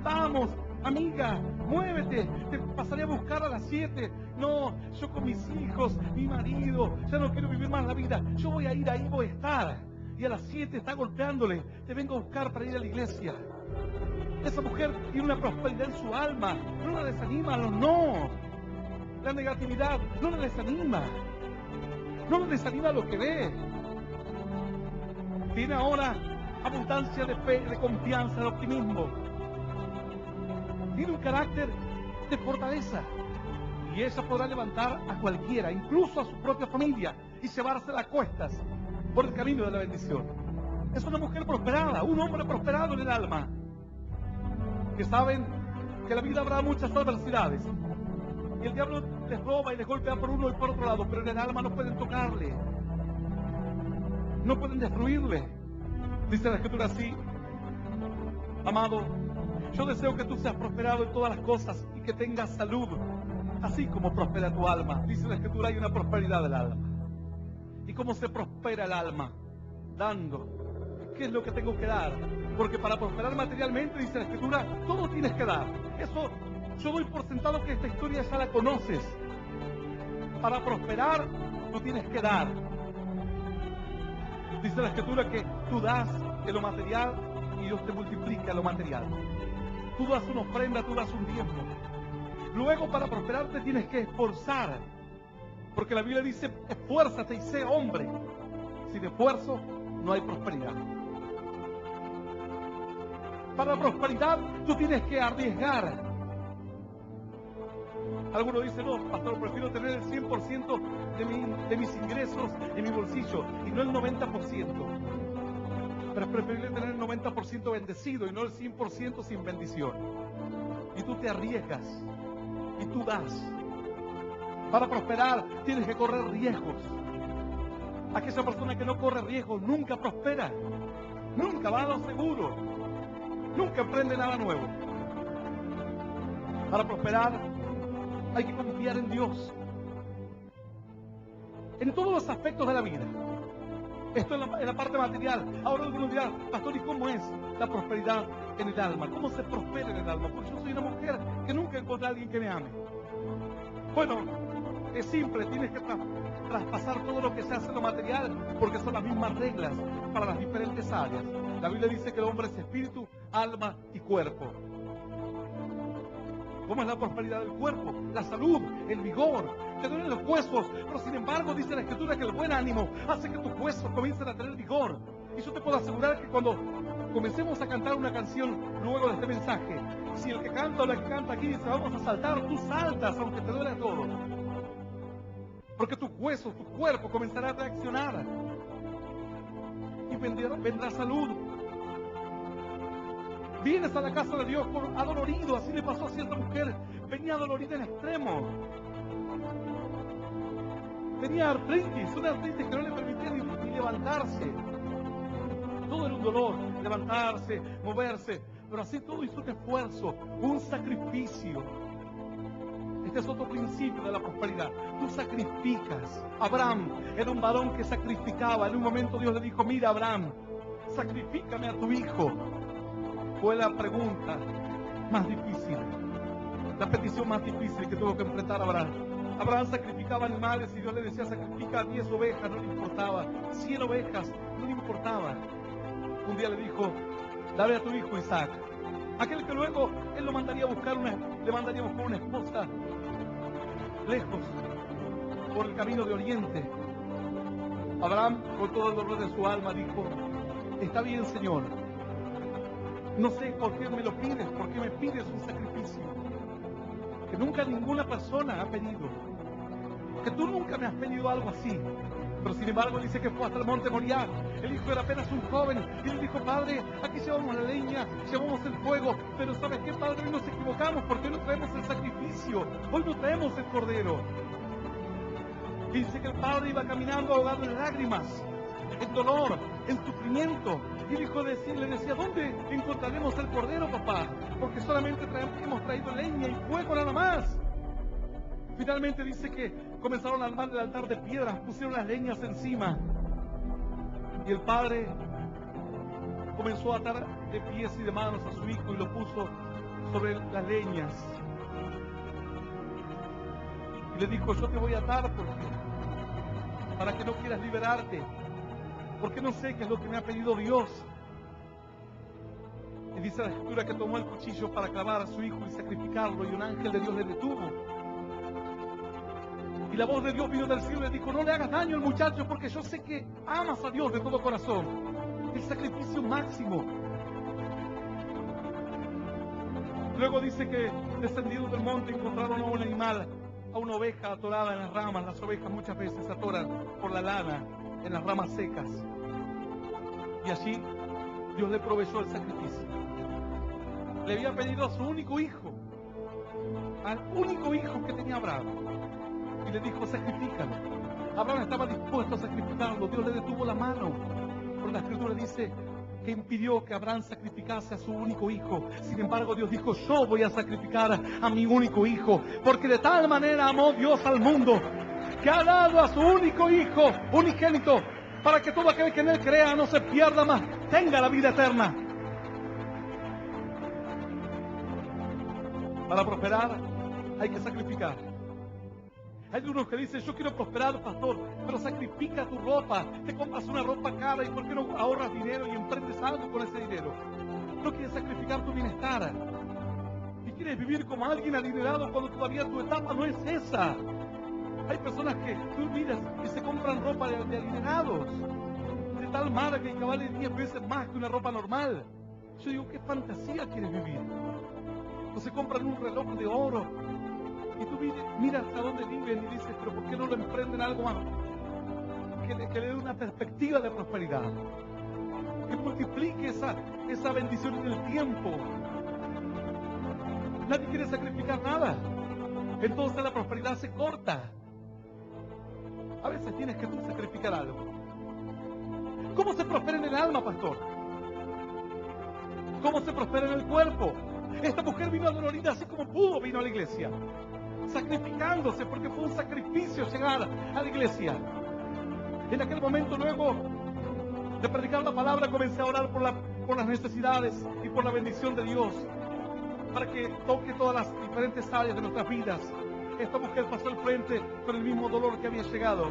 vamos. Amiga, muévete, te pasaré a buscar a las 7. No, yo con mis hijos, mi marido, ya no quiero vivir más la vida. Yo voy a ir ahí, voy a estar. y a las 7 está golpeándole, te vengo a buscar para ir a la iglesia. Esa mujer tiene una prosperidad en su alma, no la desanima, no. La negatividad no la desanima, no la desanima lo que ve. Tiene ahora abundancia de fe, de confianza, de optimismo. Tiene un carácter de fortaleza. Y ella podrá levantar a cualquiera, incluso a su propia familia, y llevársela a cuestas por el camino de la bendición. Es una mujer prosperada, un hombre prosperado en el alma, que saben que en la vida habrá muchas adversidades. Y el diablo les roba y les golpea por uno y por otro lado, pero en el alma no pueden tocarle, no pueden destruirle. Dice la Escritura así: amado, yo deseo que tú seas prosperado en todas las cosas y que tengas salud, así como prospera tu alma. Dice la Escritura, hay una prosperidad del alma. ¿Y cómo se prospera el alma? Dando. ¿Qué es lo que tengo que dar? Porque para prosperar materialmente, dice la Escritura, todo tienes que dar. Eso yo doy por sentado que esta historia ya la conoces. Para prosperar, tú tienes que dar. Dice la Escritura que tú das de lo material y Dios te multiplica lo material. Tú das una ofrenda, tú das un diezmo. Luego, para prosperar te tienes que esforzar, porque la Biblia dice: esfuérzate y sé hombre. Sin esfuerzo no hay prosperidad. Para la prosperidad tú tienes que arriesgar. Algunos dicen: no, pastor, prefiero tener el 100% de mis ingresos en mi bolsillo y no el 90%. Pero es preferible tener el 90% bendecido y no el 100% sin bendición. Y tú te arriesgas y tú das. Para prosperar tienes que correr riesgos. Aquella persona que no corre riesgos nunca prospera, nunca va a lo seguro, nunca emprende nada nuevo. Para prosperar hay que confiar en Dios en todos los aspectos de la vida. Esto es la parte material. Ahora algunos dirán: pastor, ¿y cómo es la prosperidad en el alma? ¿Cómo se prospera en el alma? Porque yo soy una mujer que nunca encontré a alguien que me ame. Bueno, es simple, tienes que traspasar todo lo que se hace en lo material, porque son las mismas reglas para las diferentes áreas. La Biblia dice que el hombre es espíritu, alma y cuerpo. ¿Cómo es la prosperidad del cuerpo? La salud, el vigor, te duelen los huesos, pero sin embargo dice la Escritura que el buen ánimo hace que tus huesos comiencen a tener vigor. Y yo te puedo asegurar que cuando comencemos a cantar una canción luego de este mensaje, si el que canta o la que canta aquí dice: vamos a saltar, tú saltas aunque te duele todo. Porque tus huesos, tu cuerpo comenzará a reaccionar. Y vendrá salud. Vienes a la casa de Dios adolorido, así le pasó a cierta mujer. Venía dolorida en extremo. Tenía artritis, una artritis que no le permitía ni levantarse. Todo era un dolor, levantarse, moverse. Pero así todo hizo un esfuerzo, un sacrificio. Este es otro principio de la prosperidad. Tú sacrificas. Abraham era un varón que sacrificaba. En un momento Dios le dijo: mira, Abraham, sacrifícame a tu hijo. Fue la pregunta más difícil, la petición más difícil que tuvo que enfrentar Abraham. Abraham sacrificaba animales y Dios le decía: sacrifica 10 ovejas, no le importaba. 100 ovejas, no le importaba. Un día le dijo: dale a tu hijo Isaac. Aquel que luego él le mandaría a buscar una esposa lejos, por el camino de Oriente. Abraham, con todo el dolor de su alma, dijo: está bien, Señor. No sé por qué me lo pides, por qué me pides un sacrificio que nunca ninguna persona ha pedido, que tú nunca me has pedido algo así. Pero sin embargo dice que fue hasta el monte Moriah. El hijo era apenas un joven y le dijo: padre, aquí llevamos la leña, llevamos el fuego, pero ¿sabes qué, padre? Hoy nos equivocamos, porque hoy no traemos el sacrificio, hoy no traemos el cordero. Y dice que el padre iba caminando ahogado en lágrimas, en dolor, en sufrimiento. Y el hijo le decía: ¿dónde encontraremos el cordero, papá? Porque solamente hemos traído leña y fuego nada más. Finalmente dice que comenzaron a armar el altar de piedras, pusieron las leñas encima. Y el padre comenzó a atar de pies y de manos a su hijo y lo puso sobre las leñas. Y le dijo: yo te voy a atar para que no quieras liberarte. porque no sé qué es lo que me ha pedido Dios. Y dice la Escritura que tomó el cuchillo para clavar a su hijo y sacrificarlo, y un ángel de Dios le detuvo. Y la voz de Dios vino del cielo y le dijo: no le hagas daño al muchacho, porque yo sé que amas a Dios de todo corazón. El sacrificio máximo. Luego dice que descendidos del monte encontraron a un animal, a una oveja atorada en las ramas. Las ovejas muchas veces se atoran por la lana en las ramas secas. Y allí Dios le proveyó el sacrificio. Le había pedido a su único hijo, al único hijo que tenía Abraham, y le dijo: sacrifícalo. Abraham estaba dispuesto a sacrificarlo. Dios le detuvo la mano, pero la Escritura dice que impidió que Abraham sacrificase a su único hijo. Sin embargo, Dios dijo: yo voy a sacrificar a mi único hijo, porque de tal manera amó Dios al mundo, que ha dado a su único hijo unigénito, para que todo aquel que en él crea no se pierda, más tenga la vida eterna. Para prosperar hay que sacrificar. Hay unos que dicen: yo quiero prosperar, pastor, pero sacrifica tu ropa. Te compras una ropa cara, ¿y por qué no ahorras dinero y emprendes algo con ese dinero? No quieres sacrificar tu bienestar. Y quieres vivir como alguien adinerado cuando todavía tu etapa no es esa. Hay personas que tú miras y se compran ropa de adinerados, de tal manera que vale 10 veces más que una ropa normal. Yo digo: ¿qué fantasía quieres vivir? O se compran un reloj de oro y tú miras hasta dónde viven y dices: pero ¿por qué no lo emprenden algo más que le dé una perspectiva de prosperidad, que multiplique esa bendición en el tiempo? Nadie quiere sacrificar nada, entonces la prosperidad se corta. A veces tienes que tú sacrificar algo. ¿Cómo se prospera en el alma, pastor? ¿Cómo se prospera en el cuerpo? Esta mujer vino adolorida así como pudo, vino a la iglesia, sacrificándose, porque fue un sacrificio llegar a la iglesia. En aquel momento, luego de predicar la palabra, comencé a orar por las necesidades y por la bendición de Dios, para que toque todas las diferentes áreas de nuestras vidas. Esta mujer pasó al frente con el mismo dolor que había llegado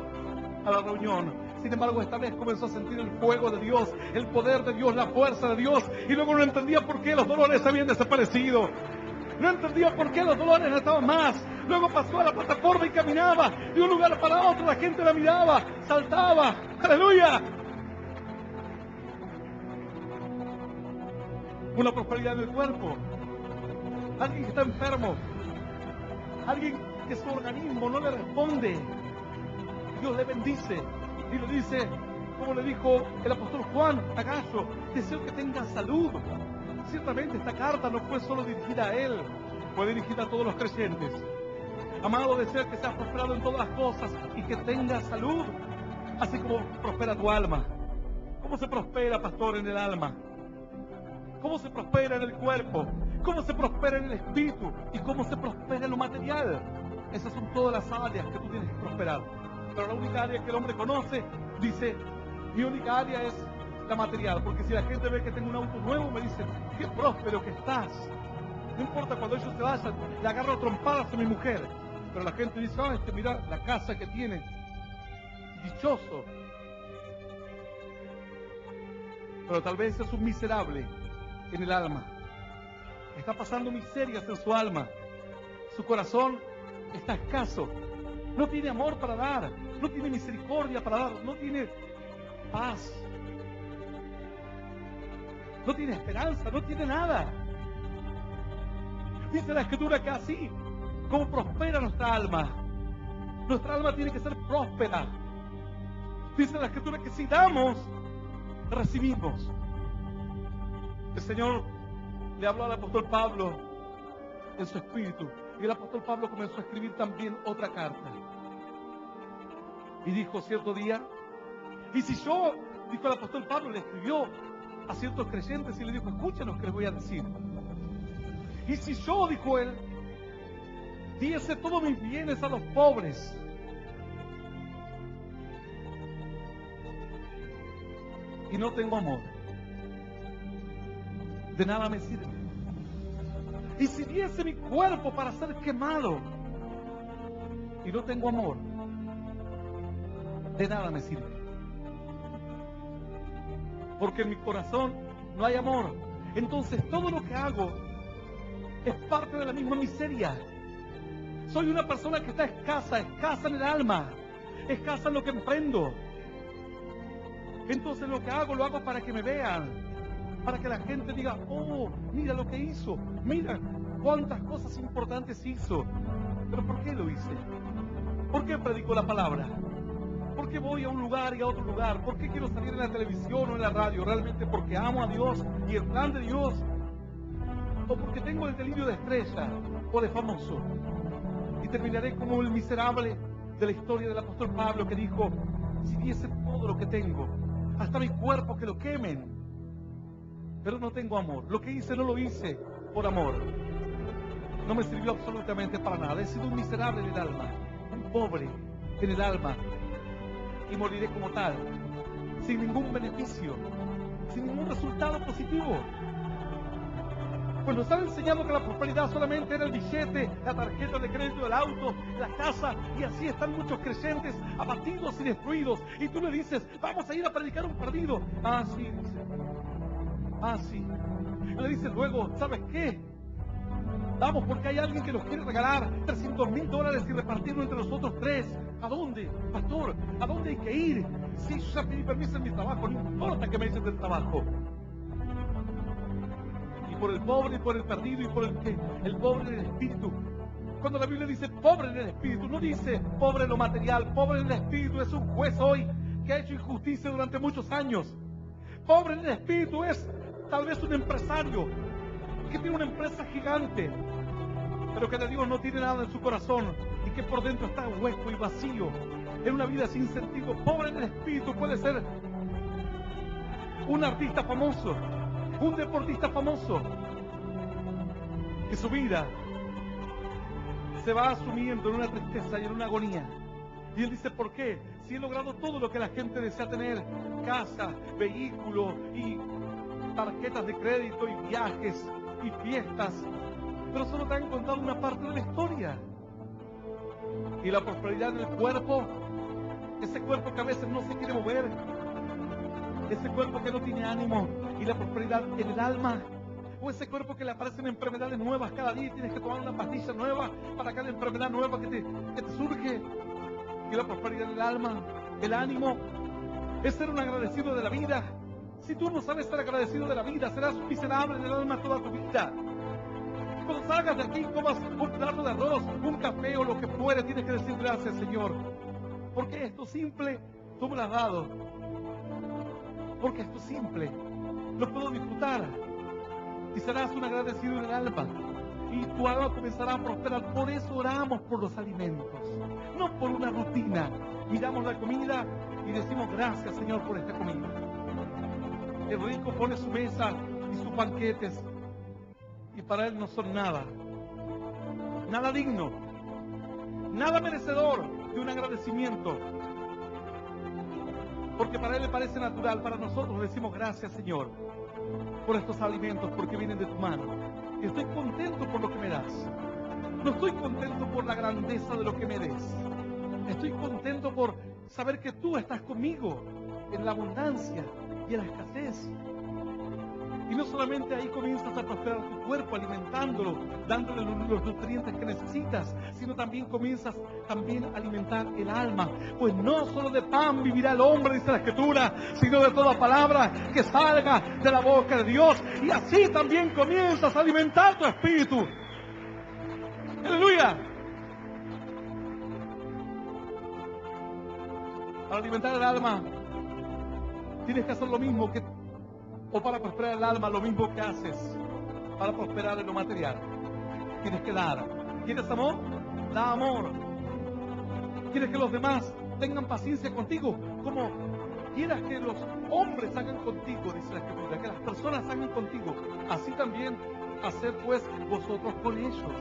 a la reunión. Sin embargo, esta vez comenzó a sentir el fuego de Dios, el poder de Dios, la fuerza de Dios, y luego no entendía por qué los dolores habían desaparecido. No entendía por qué los dolores no estaban más. Luego pasó a la plataforma y caminaba de un lugar para otro. La gente la miraba, saltaba. ¡Aleluya! Una prosperidad en el cuerpo. Alguien que está enfermo, alguien que su organismo no le responde, Dios le bendice y le dice, como le dijo el apóstol Juan a Gallo: deseo que tenga salud. Ciertamente esta carta no fue solo dirigida a él, fue dirigida a todos los creyentes. Amado, deseo que seas prosperado en todas las cosas y que tengas salud, así como prospera tu alma. ¿Cómo se prospera, pastor, en el alma? ¿Cómo se prospera en el cuerpo? ¿Cómo se prospera en el espíritu? ¿Y cómo se prospera en lo material? Esas son todas las áreas que tú tienes que prosperar. Pero la única área que el hombre conoce, dice: mi única área es la material. Porque si la gente ve que tengo un auto nuevo, me dicen: qué próspero que estás. No importa, cuando ellos se vayan, le agarro a trompadas a mi mujer. Pero la gente dice: mira la casa que tiene. Dichoso. Pero tal vez es un miserable en el alma. Está pasando miserias en su alma. Su corazón está escaso. No tiene amor para dar. No tiene misericordia para dar. No tiene paz. No tiene esperanza. No tiene nada. Dice la Escritura que así como prospera nuestra alma tiene que ser próspera. Dice la Escritura que si damos, recibimos. El Señor le habló al apóstol Pablo en su espíritu, y el apóstol Pablo comenzó a escribir también otra carta. Y dijo cierto día: y si yo, dijo el apóstol Pablo, le escribió a ciertos creyentes y le dijo: escuchen lo que les voy a decir. Y si yo, dijo él, diese todos mis bienes a los pobres, y no tengo amor, de nada me sirve. Y si diese mi cuerpo para ser quemado y no tengo amor, de nada me sirve. porque en mi corazón no hay amor. Entonces todo lo que hago es parte de la misma miseria. Soy una persona que está escasa en el alma, escasa en lo que emprendo. Entonces lo que hago, lo hago para que me vean, para que la gente diga, oh, mira lo que hizo, mira cuántas cosas importantes hizo. ¿Pero por qué lo hice? ¿Por qué predico la palabra? ¿Por qué voy a un lugar y a otro lugar? ¿Por qué quiero salir en la televisión o en la radio? ¿Realmente porque amo a Dios y el plan de Dios? ¿O porque tengo el delirio de estrella o de famoso? Y terminaré como el miserable de la historia del apóstol Pablo, que dijo, si diese todo lo que tengo, hasta mi cuerpo, que lo quemen, pero no tengo amor. Lo que hice no lo hice por amor. No me sirvió absolutamente para nada. He sido un miserable en el alma, un pobre en el alma, y moriré como tal, sin ningún beneficio, sin ningún resultado positivo. Pues nos han enseñado que la prosperidad solamente era el billete, la tarjeta de crédito del auto, la casa, y así están muchos creyentes abatidos y destruidos. Y tú le dices, vamos a ir a predicar un perdido. Ah, sí, dice. Ah, sí. Y le dices luego, ¿sabes qué? Vamos, porque hay alguien que nos quiere regalar $300,000 y repartirlo entre nosotros tres. ¿A dónde, pastor? ¿A dónde hay que ir? Sí, yo ya pedí permiso en mi trabajo, no importa que me echen del trabajo. Por el pobre y por el perdido y por el pobre en el espíritu. Cuando la Biblia dice pobre en el espíritu, no dice pobre en lo material. Pobre en el espíritu es un juez hoy que ha hecho injusticia durante muchos años. Pobre en el espíritu es tal vez un empresario que tiene una empresa gigante, pero que de Dios no tiene nada en su corazón y que por dentro está hueco y vacío, en una vida sin sentido. Pobre en el espíritu puede ser un artista famoso, un deportista famoso, que su vida se va asumiendo en una tristeza y en una agonía. Y él dice, ¿por qué? Si he logrado todo lo que la gente desea tener, casa, vehículo y tarjetas de crédito y viajes y fiestas, pero solo te han contado una parte de la historia. Y la prosperidad del cuerpo, ese cuerpo que a veces no se quiere mover, ese cuerpo que no tiene ánimo, y la prosperidad en el alma, o ese cuerpo que le aparecen enfermedades nuevas cada día y tienes que tomar una pastilla nueva para cada enfermedad nueva que te surge. Y la prosperidad en el alma, el ánimo, es ser un agradecido de la vida. Si tú no sabes ser agradecido de la vida, serás un miserable en el alma toda tu vida. Cuando salgas de aquí, comas un plato de arroz, un café o lo que fuere, tienes que decir gracias, Señor, porque esto simple tú me lo has dado. Porque esto simple lo puedo disfrutar, y serás un agradecido en el alma, y tu alma comenzará a prosperar. Por eso oramos por los alimentos, no por una rutina. Miramos la comida y decimos gracias, Señor, por esta comida. El rico pone su mesa y sus banquetes, y para él no son nada digno, nada merecedor de un agradecimiento. Porque para él le parece natural. Para nosotros decimos gracias, Señor, por estos alimentos, porque vienen de tu mano. Y estoy contento por lo que me das. No estoy contento por la grandeza de lo que me des. Estoy contento por saber que tú estás conmigo en la abundancia y en la escasez. Y no solamente ahí comienzas a prosperar tu cuerpo, alimentándolo, dándole los nutrientes que necesitas, sino también comienzas a alimentar el alma. Pues no solo de pan vivirá el hombre, dice la Escritura, sino de toda palabra que salga de la boca de Dios. Y así también comienzas a alimentar tu espíritu. ¡Aleluya! Para alimentar el alma, tienes que hacer lo mismo o para prosperar el alma, lo mismo que haces para prosperar en lo material. Tienes que dar. ¿Quieres amor? Da amor. ¿Quieres que los demás tengan paciencia contigo? Como quieras que los hombres hagan contigo, dice la Escritura, que las personas hagan contigo, así también haced pues vosotros con ellos.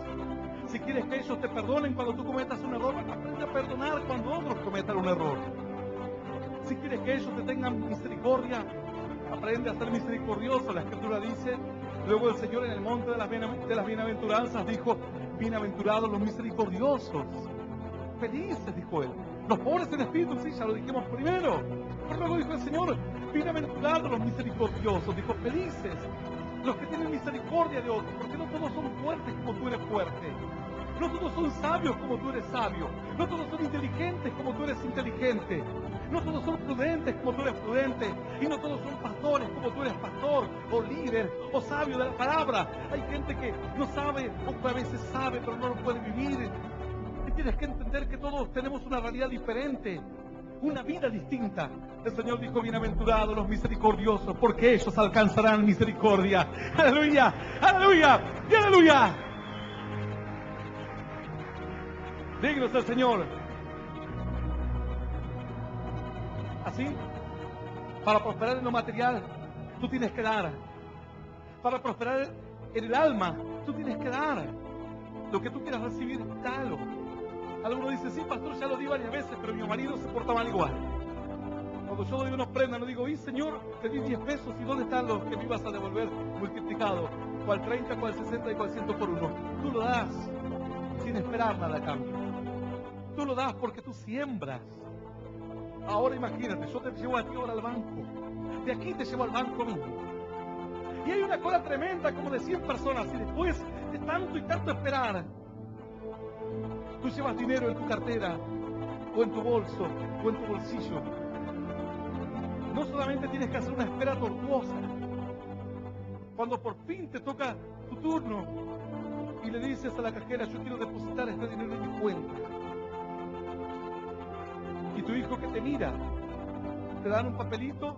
Si quieres que ellos te perdonen cuando tú cometas un error, aprende a perdonar cuando otros cometan un error. Si quieres que ellos te tengan misericordia, aprende a ser misericordioso. La Escritura dice, luego el Señor en el monte de las bienaventuranzas dijo, bienaventurados los misericordiosos. Felices, dijo Él, Los pobres en espíritu, sí, ya lo dijimos primero. Pero luego dijo el Señor, bienaventurados los misericordiosos, dijo, felices los que tienen misericordia de otros, porque no todos son fuertes como tú eres fuerte. No todos son sabios como tú eres sabio. No todos son inteligentes como tú eres inteligente. No todos son prudentes como tú eres prudente. Y no todos son pastores como tú eres pastor, o líder, o sabio de la palabra. Hay gente que no sabe, o que a veces sabe, pero no lo puede vivir. Y tienes que entender que todos tenemos una realidad diferente, una vida distinta. El Señor dijo, bienaventurados los misericordiosos, porque ellos alcanzarán misericordia. ¡Aleluya! ¡Aleluya! ¡Y aleluya! Digno es el Señor. Así, para prosperar en lo material, tú tienes que dar. Para prosperar en el alma, tú tienes que dar. Lo que tú quieras recibir, dalo. Alguno dice, sí, pastor, ya lo di varias veces, pero mi marido se porta mal igual. Cuando yo doy una ofrenda, no digo, Señor, te di 10 pesos, ¿y dónde están los que me ibas a devolver multiplicado? ¿Cuál 30, cuál 60 y cuál 100 por uno? Tú lo das sin esperar nada a cambio. Tú lo das porque tú siembras. Ahora imagínate, yo te llevo a ti ahora al banco. De aquí te llevo al banco mismo. Y hay una cola tremenda como de 100 personas. Y después de tanto y tanto esperar, tú llevas dinero en tu cartera, o en tu bolso, o en tu bolsillo. No solamente tienes que hacer una espera tortuosa. Cuando por fin te toca tu turno y le dices a la cajera, yo quiero depositar este dinero en mi cuenta. Y tu hijo que te mira, te dan un papelito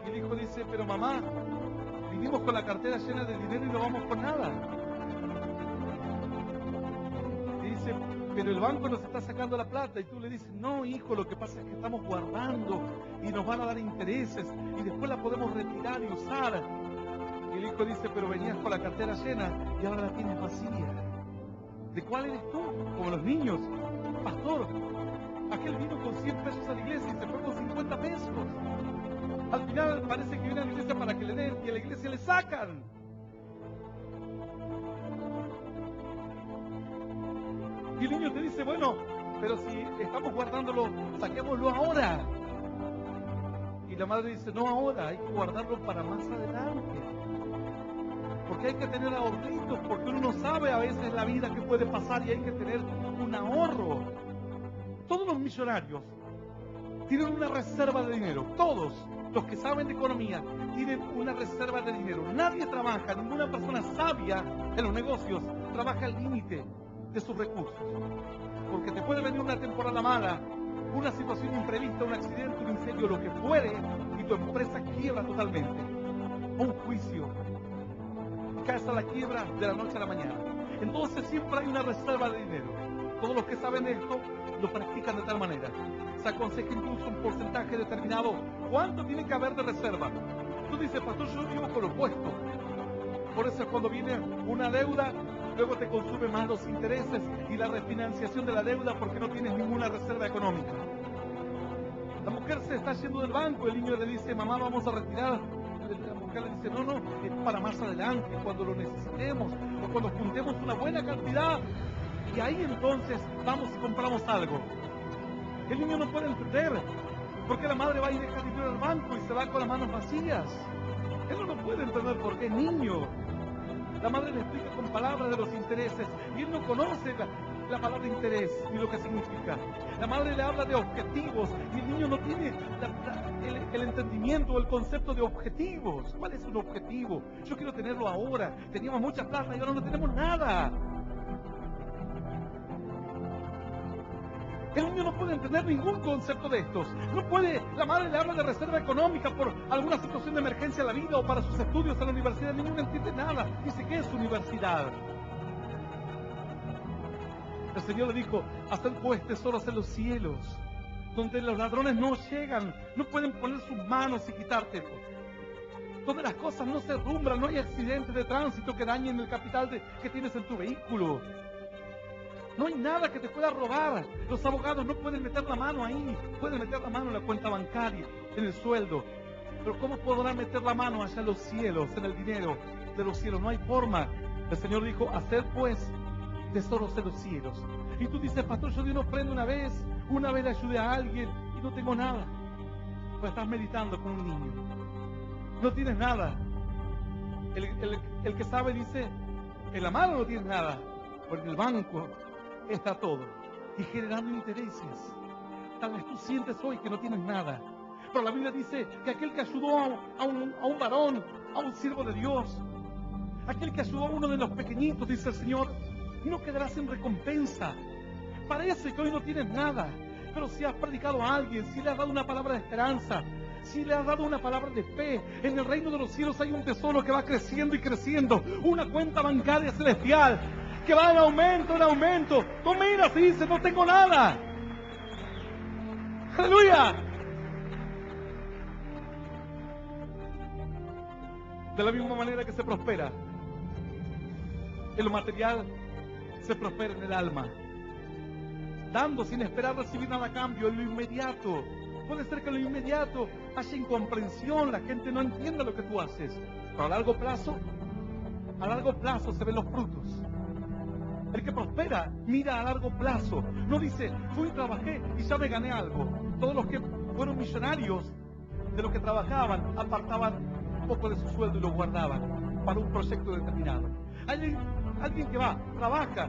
y el hijo dice, pero mamá, vinimos con la cartera llena de dinero y no vamos con nada. Y dice, pero el banco nos está sacando la plata. Y tú le dices, no hijo, lo que pasa es que estamos guardando y nos van a dar intereses y después la podemos retirar y usar. Y el hijo dice, pero venías con la cartera llena y ahora la tienes vacía. ¿De cuál eres tú? Como los niños. Pastor, aquel vino con 100 pesos a la iglesia y se fue con 50 pesos. Al final parece que viene a la iglesia para que le den y a la iglesia le sacan. Y el niño te dice, bueno, pero si estamos guardándolo, saquémoslo ahora. Y la madre dice, no ahora, hay que guardarlo para más adelante. Porque hay que tener ahorritos, porque uno no sabe a veces la vida que puede pasar y hay que tener un ahorro. Todos los millonarios tienen una reserva de dinero. Todos los que saben de economía tienen una reserva de dinero. Nadie trabaja, ninguna persona sabia en los negocios trabaja al límite de sus recursos. Porque te puede venir una temporada mala, una situación imprevista, un accidente, un incendio, lo que fuere, y tu empresa quiebra totalmente. O un juicio. Caes a la quiebra de la noche a la mañana. Entonces siempre hay una reserva de dinero. Todos los que saben esto lo practican de tal manera. Se aconseja incluso un porcentaje determinado. ¿Cuánto tiene que haber de reserva? Tú dices, pastor, yo vivo con lo opuesto. Por eso cuando viene una deuda, luego te consume más los intereses y la refinanciación de la deuda porque no tienes ninguna reserva económica. La mujer se está yendo del banco, el niño le dice, mamá, vamos a retirar. La mujer le dice, no, no, es para más adelante, cuando lo necesitemos, o cuando juntemos una buena cantidad. Y ahí entonces vamos y compramos algo. El niño no puede entender, porque la madre va y deja dinero al banco y se va con las manos vacías. Él no lo puede entender porque es niño. La madre le explica con palabras de los intereses y él no conoce la palabra interés ni lo que significa. La madre le habla de objetivos y el niño no tiene el entendimiento o el concepto de objetivos. ¿Cuál es un objetivo? Yo quiero tenerlo ahora. Teníamos mucha plata y ahora no tenemos nada. El niño no puede entender ningún concepto de estos. No puede, la madre le habla de reserva económica por alguna situación de emergencia en la vida o para sus estudios en la universidad. El niño no entiende nada. Dice, ¿qué es universidad? El Señor le dijo, haced pues tesoros en los cielos, donde los ladrones no llegan, no pueden poner sus manos y quitarte. Donde las cosas no se derrumbran, no hay accidentes de tránsito que dañen el capital que tienes en tu vehículo. No hay nada que te pueda robar. Los abogados no pueden meter la mano ahí. Pueden meter la mano en la cuenta bancaria, en el sueldo. Pero ¿cómo podrán meter la mano allá en los cielos, en el dinero de los cielos? No hay forma. El Señor dijo, haced pues tesoros en los cielos. Y tú dices, pastor, yo di una ofrenda una vez, Una vez le ayudé a alguien y no tengo nada. Pues estás meditando con un niño. No tienes nada. El que sabe dice, en la mano no tienes nada, pero en el banco está todo. Y generando intereses. Tal vez tú sientes hoy que no tienes nada. Pero la Biblia dice que aquel que ayudó a un varón, a un siervo de Dios, aquel que ayudó a uno de los pequeñitos, dice el Señor, no quedará sin recompensa. Parece que hoy no tienes nada, pero si has predicado a alguien, si le has dado una palabra de esperanza, si le has dado una palabra de fe, en el reino de los cielos hay un tesoro que va creciendo y creciendo, una cuenta bancaria celestial que va en aumento, en aumento. Tú miras y dices, no tengo nada. ¡Aleluya! De la misma manera que se prospera en lo material, se prospera en el alma, dando sin esperar recibir nada a cambio, en lo inmediato. Puede ser que en lo inmediato haya incomprensión, la gente no entienda lo que tú haces, pero a largo plazo se ven los frutos. El que prospera mira a largo plazo, no dice, fui y trabajé y ya me gané algo. Todos los que fueron millonarios, de los que trabajaban, apartaban un poco de su sueldo y lo guardaban para un proyecto determinado. Alguien que va, trabaja,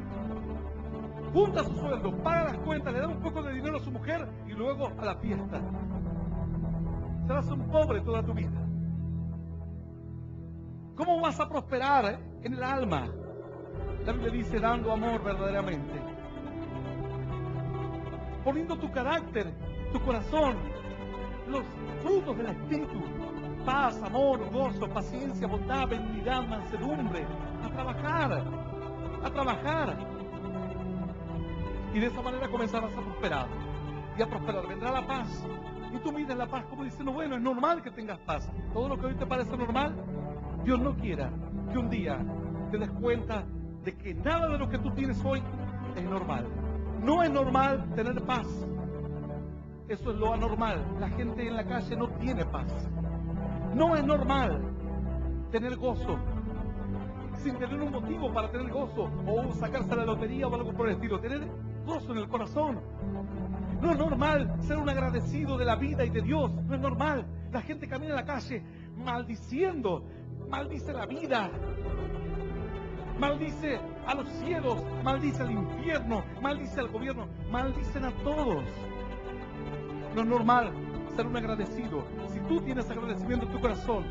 junta su sueldo, paga las cuentas, le da un poco de dinero a su mujer y luego a la fiesta. Serás un pobre toda tu vida. ¿Cómo vas a prosperar en el alma? La Biblia dice, dando amor verdaderamente. Poniendo tu carácter, tu corazón, los frutos del Espíritu. Paz, amor, gozo, paciencia, bondad, benignidad, mansedumbre. A trabajar. A trabajar. Y de esa manera comenzarás a prosperar. Y a prosperar. Vendrá la paz. Y tú miras la paz como diciendo, bueno, es normal que tengas paz. Todo lo que hoy te parece normal, Dios no quiera que un día te des cuenta de que nada de lo que tú tienes hoy es normal. No es normal tener paz. Eso es lo anormal. La gente en la calle no tiene paz. No es normal tener gozo sin tener un motivo para tener gozo, o sacarse la lotería o algo por el estilo. Tener gozo en el corazón. No es normal ser un agradecido de la vida y de Dios. No es normal. La gente camina en la calle maldiciendo. Maldice la vida. Maldice a los cielos. Maldice al infierno. Maldice al gobierno. Maldicen a todos. No es normal ser un agradecido. Si tú tienes agradecimiento en tu corazón,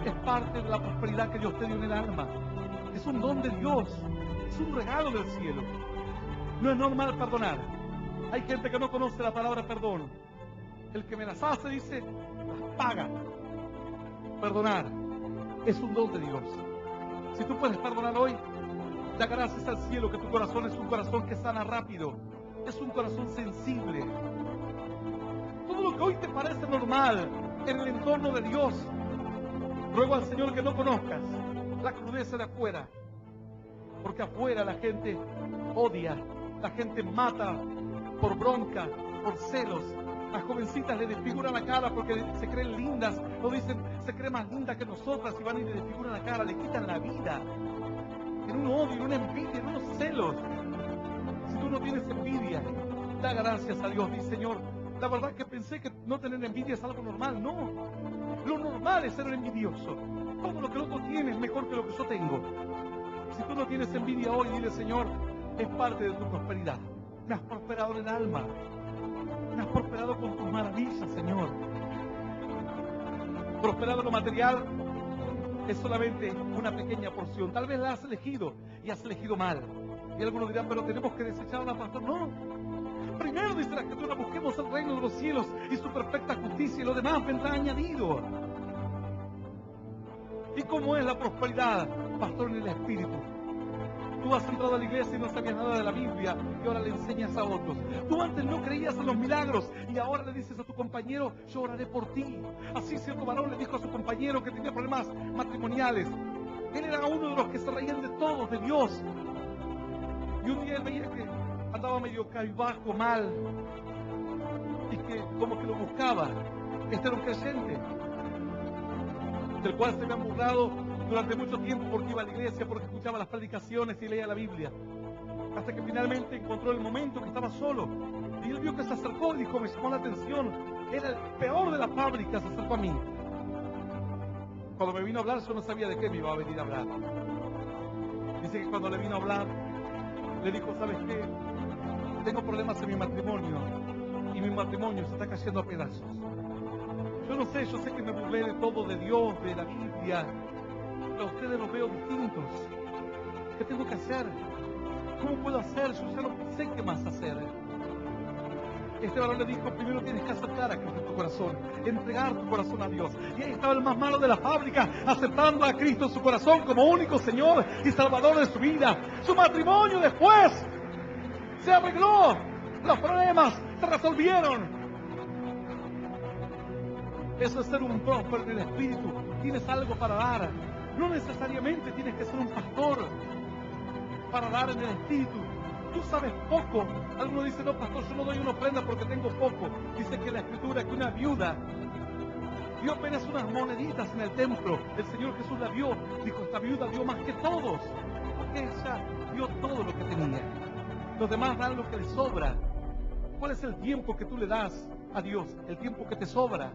es parte de la prosperidad que Dios te dio en el alma. Es un don de Dios. Es un regalo del cielo. No es normal perdonar. Hay gente que no conoce la palabra perdón. El que me las hace dice, las paga. Perdonar es un don de Dios. Si tú puedes perdonar hoy, da gracias al cielo que tu corazón es un corazón que sana rápido. Es un corazón sensible. Todo lo que hoy te parece normal en el entorno de Dios, ruego al Señor que no conozcas la crudeza de afuera, porque afuera la gente odia, la gente mata por bronca, por celos. Las jovencitas le desfiguran la cara porque se creen lindas, o dicen, se cree más linda que nosotras y van y le desfiguran la cara, le quitan la vida en un odio, en una envidia, en unos celos. Si tú no tienes envidia, da gracias a Dios. Dice, Señor, la verdad que pensé que no tener envidia es algo normal. No, lo normal es ser envidioso. Todo lo que el otro tiene es mejor que lo que yo tengo. Si tú no tienes envidia hoy, dile, Señor, es parte de tu prosperidad. Me has prosperado en el alma. Me has prosperado con tus maravillas, Señor. Prosperado en lo material es solamente una pequeña porción. Tal vez la has elegido y has elegido mal. Y algunos dirán, pero tenemos que desechar a la pastor. No. Primero dice la Escritura, busquemos el reino de los cielos y su perfecta justicia, y lo demás vendrá añadido. ¿Y cómo es la prosperidad, pastor, en el Espíritu? Tú has entrado a la iglesia y no sabías nada de la Biblia y ahora le enseñas a otros. Tú antes no creías en los milagros y ahora le dices a tu compañero, yo oraré por ti. Así cierto varón le dijo a su compañero que tenía problemas matrimoniales. Él era uno de los que se reían de todos, de Dios. Y un día él veía que andaba medio cabizbajo, mal, y que como que lo buscaba. Este era un creyente, del cual se habían burlado durante mucho tiempo porque iba a la iglesia, porque escuchaba las predicaciones y leía la Biblia. Hasta que finalmente encontró el momento que estaba solo. Y él vio que se acercó y dijo, me llamó la atención, era el peor de la fábrica, se acercó a mí. Cuando me vino a hablar, yo no sabía de qué me iba a venir a hablar. Dice que cuando le vino a hablar, le dijo, ¿sabes qué? Tengo problemas en mi matrimonio y mi matrimonio se está cayendo a pedazos. Yo no sé, yo sé que me burlé de todo, de Dios, de la Biblia, pero a ustedes los veo distintos. ¿Qué tengo que hacer? ¿Cómo puedo hacer? Yo ya no sé qué más hacer. Este varón le dijo, primero tienes que aceptar a Cristo en tu corazón, entregar tu corazón a Dios. Y ahí estaba el más malo de la fábrica, aceptando a Cristo en su corazón como único Señor y Salvador de su vida. Su matrimonio después se arregló, los problemas se resolvieron. Eso es ser un próspero en el espíritu. Tienes algo para dar. No necesariamente tienes que ser un pastor para dar en el espíritu. Tú sabes poco. Algunos dicen, no, pastor, yo no doy una ofrenda porque tengo poco. Dice que la escritura que una viuda dio apenas unas moneditas en el templo. El Señor Jesús la vio. Dijo, esta viuda dio más que todos, porque ella dio todo lo que tenía. Los demás dan lo que les sobra. ¿Cuál es el tiempo que tú le das a Dios? El tiempo que te sobra.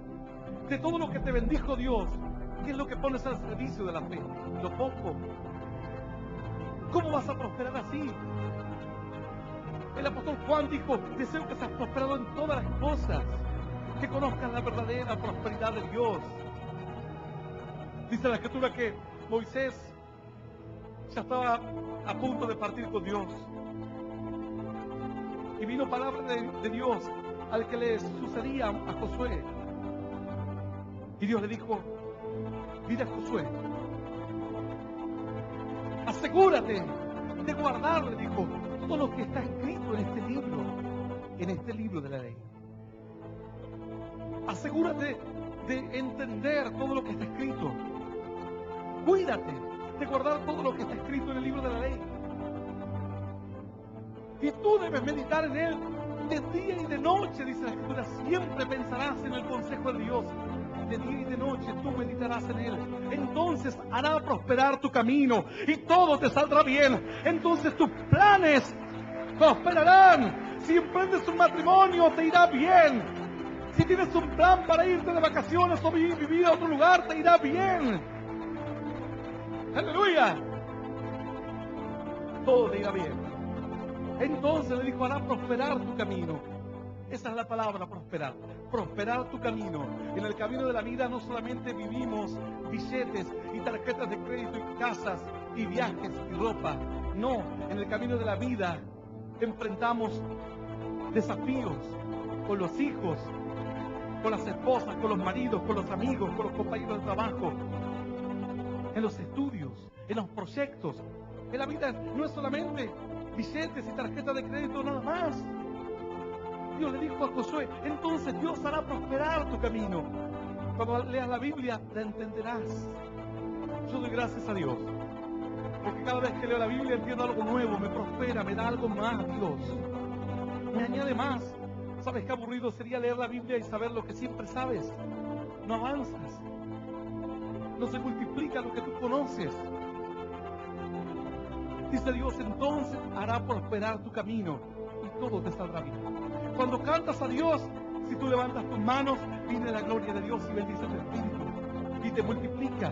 De todo lo que te bendijo Dios, ¿qué es lo que pones al servicio de la fe? Lo poco. ¿Cómo vas a prosperar así? El apóstol Juan dijo, deseo que seas prosperado en todas las cosas, que conozcas la verdadera prosperidad de Dios. Dice la escritura que Moisés ya estaba a punto de partir con Dios. Y vino palabra de Dios al que le sucedía a Josué. Y Dios le dijo, mira Josué, asegúrate de guardar, le dijo, todo lo que está escrito en este libro de la ley. Asegúrate de entender todo lo que está escrito. Cuídate de guardar todo lo que está escrito en el libro de la ley. Y tú debes meditar en él de día y de noche, dice la escritura. Siempre pensarás en el consejo de Dios. De día y de noche tú meditarás en él. Entonces hará prosperar tu camino y todo te saldrá bien. Entonces tus planes prosperarán. Si emprendes un matrimonio te irá bien. Si tienes un plan para irte de vacaciones o vivir a otro lugar te irá bien. Aleluya. Todo te irá bien. Entonces le dijo, hará prosperar tu camino. Esa es la palabra, prosperar. Prosperar tu camino. En el camino de la vida no solamente vivimos billetes y tarjetas de crédito y casas y viajes y ropa. No, en el camino de la vida enfrentamos desafíos con los hijos, con las esposas, con los maridos, con los amigos, con los compañeros de trabajo, en los estudios, en los proyectos. En la vida no es solamente billetes y tarjetas de crédito nada más. Dios le dijo a Josué, entonces Dios hará prosperar tu camino. Cuando leas la Biblia, la entenderás. Yo doy gracias a Dios, porque cada vez que leo la Biblia entiendo algo nuevo, me prospera, me da algo más Dios. Me añade más. ¿Sabes qué aburrido sería leer la Biblia y saber lo que siempre sabes? No avanzas. No se multiplica lo que tú conoces. Dice Dios, entonces hará prosperar tu camino y todo te saldrá bien. Cuando cantas a Dios, si tú levantas tus manos, viene la gloria de Dios y bendice tu espíritu. Y te multiplica.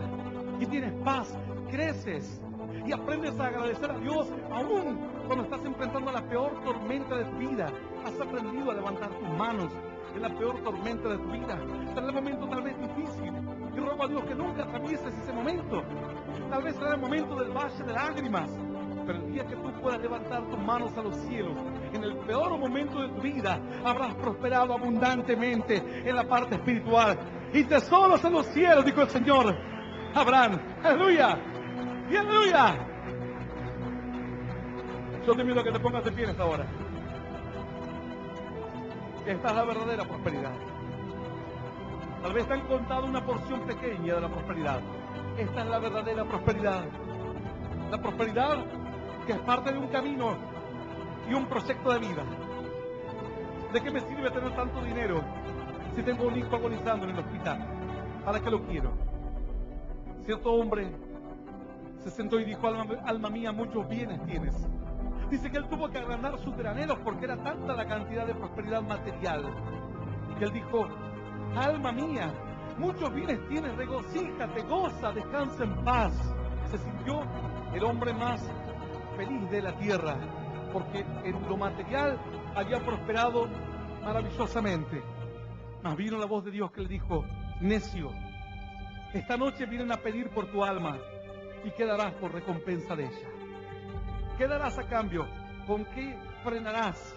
Y tienes paz, creces. Y aprendes a agradecer a Dios aún cuando estás enfrentando la peor tormenta de tu vida. Has aprendido a levantar tus manos en la peor tormenta de tu vida. Será el momento tal vez difícil. Y ruego a Dios que nunca atravieses ese momento. Tal vez será el momento del valle de lágrimas. Pero el día que tú puedas levantar tus manos a los cielos, en el peor momento de tu vida, habrás prosperado abundantemente en la parte espiritual. Y tesoros en los cielos, dijo el Señor, habrán. Aleluya. Y aleluya. Yo te invito a que te pongas de pie en esta hora. Esta es la verdadera prosperidad. Tal vez te han contado una porción pequeña de la prosperidad. Esta es la verdadera prosperidad. La prosperidad que es parte de un camino y un proyecto de vida. ¿De qué me sirve tener tanto dinero si tengo un hijo agonizando en el hospital? ¿Para qué lo quiero? Cierto hombre se sentó y dijo, alma mía, muchos bienes tienes, Dice que él tuvo que agrandar sus graneros porque era tanta la cantidad de prosperidad material. Que él dijo, alma mía, muchos bienes tienes, regocíjate, goza, descansa en paz. Se sintió el hombre más feliz de la tierra, porque en lo material había prosperado maravillosamente. Mas vino la voz de Dios que le dijo, necio, esta noche vienen a pedir por tu alma, ¿y qué darás por recompensa de ella? ¿Qué darás a cambio? ¿Con qué frenarás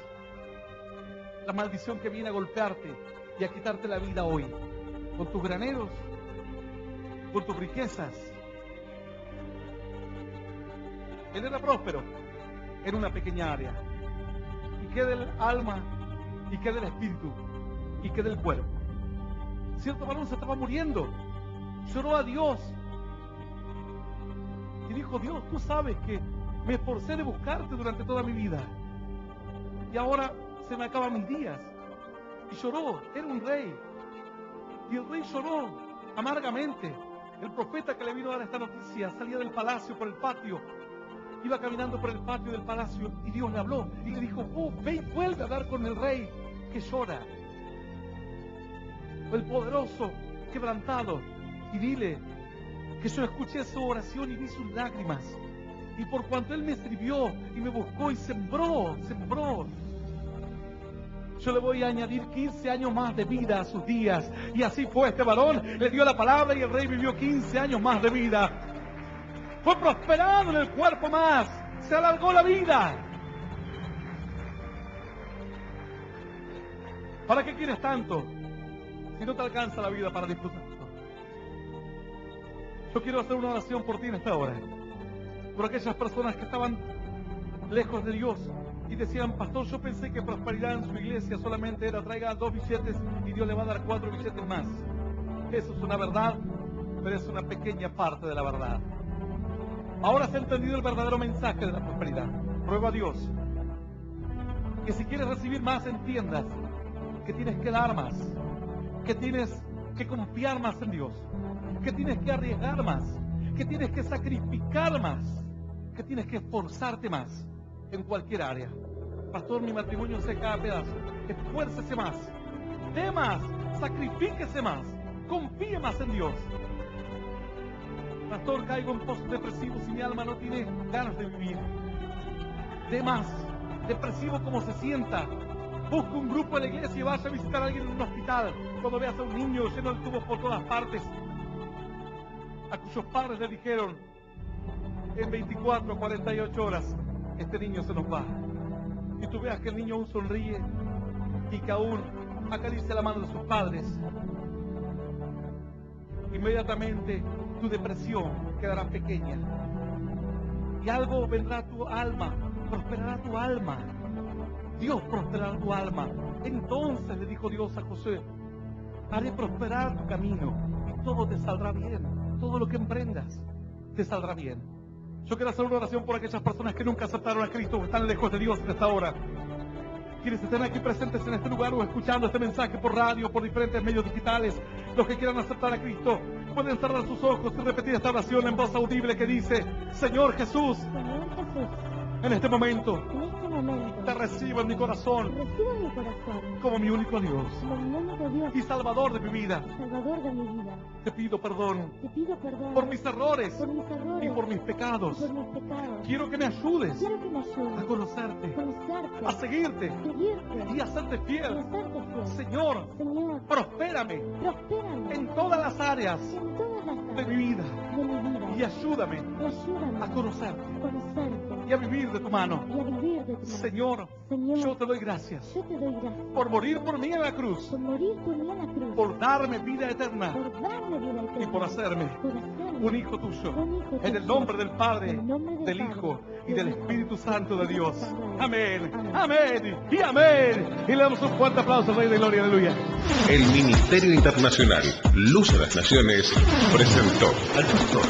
la maldición que viene a golpearte y a quitarte la vida hoy? ¿Con tus graneros? ¿Con tus riquezas? Él era próspero en una pequeña área. ¿Y qué del alma? ¿Y qué del espíritu? ¿Y qué del cuerpo? Cierto varón se estaba muriendo. Lloró a Dios. Y dijo, Dios, tú sabes que me esforcé de buscarte durante toda mi vida. Y ahora se me acaban mis días. Y lloró, era un rey. Y el rey lloró amargamente. El profeta que le vino a dar esta noticia salía del palacio por el patio. Iba caminando por el patio del palacio y Dios le habló y le dijo, ve y vuelve a hablar con el rey que llora. El poderoso, quebrantado. Y dile que yo escuché su oración y vi sus lágrimas. Y por cuanto él me escribió y me buscó y sembró, yo le voy a añadir 15 años más de vida a sus días. Y así fue, este varón le dio la palabra y el rey vivió 15 años más de vida. Fue prosperado en el cuerpo más, se alargó la vida. ¿Para qué quieres tanto si no te alcanza la vida para disfrutarlo? Yo quiero hacer una oración por ti en esta hora, por aquellas personas que estaban lejos de Dios y decían, pastor, yo pensé que prosperidad en su iglesia solamente era traiga 2 billetes y Dios le va a dar 4 billetes más. Eso es una verdad, pero es una pequeña parte de la verdad. Ahora se ha entendido el verdadero mensaje de la prosperidad. Prueba a Dios. Que si quieres recibir más, entiendas que tienes que dar más, que tienes que confiar más en Dios, que tienes que arriesgar más, que tienes que sacrificar más, que tienes que esforzarte más en cualquier área. Pastor, mi matrimonio se cae a pedazos. Esfuércese más, dé más, sacrifíquese más, confíe más en Dios. Pastor, caigo en pozos depresivos y mi alma no tiene ganas de vivir. Dé más, depresivo como se sienta. Busca un grupo en la iglesia y vaya a visitar a alguien en un hospital. Cuando veas a un niño lleno de tubos por todas partes, a cuyos padres le dijeron, en 24 o 48 horas, este niño se nos va. Y tú veas que el niño aún sonríe y que aún acaricia la mano de sus padres. Inmediatamente tu depresión quedará pequeña y algo vendrá a tu alma, prosperará tu alma. Dios prosperará tu alma. Entonces le dijo Dios a José, haré prosperar tu camino y todo te saldrá bien. Todo lo que emprendas te saldrá bien. Yo quiero hacer una oración por aquellas personas que nunca aceptaron a Cristo o están lejos de Dios en esta hora. Quienes estén aquí presentes en este lugar o escuchando este mensaje por radio, por diferentes medios digitales, los que quieran aceptar a Cristo, pueden cerrar sus ojos y repetir esta oración en voz audible que dice, Señor Jesús, en este momento, te recibo en mi corazón, como mi único Dios y Salvador de mi vida. Te pido perdón por mis errores y por mis pecados. Quiero que me ayudes a conocerte, a seguirte y a serte fiel. Señor, prospérame en todas las áreas de mi vida y ayúdame a conocerte y a vivir de tu mano. Señor, yo te doy gracias por morir por mí en la cruz, por darme vida eterna y por hacerme un hijo tuyo. En el nombre del Padre, del Hijo y del Espíritu Santo de Dios. Amén, amén y amén. Y le damos un fuerte aplauso al Rey de Gloria, aleluya. El Ministerio Internacional Luz a las Naciones presentó al pastor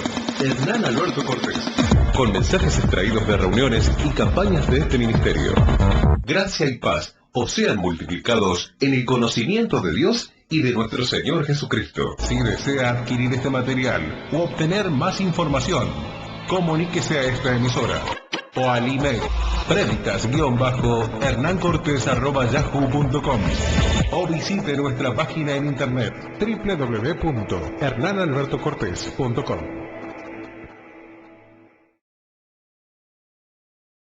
Hernán Alberto Cortés con mensajes extraídos de reuniones y campañas de este ministerio. Gracia y paz os sean multiplicados en el conocimiento de Dios y de nuestro Señor Jesucristo. Si desea adquirir este material u obtener más información, comuníquese a esta emisora. o al email predicas-hernancortes@yahoo.com o visite nuestra página en internet www.hernanalbertocortes.com.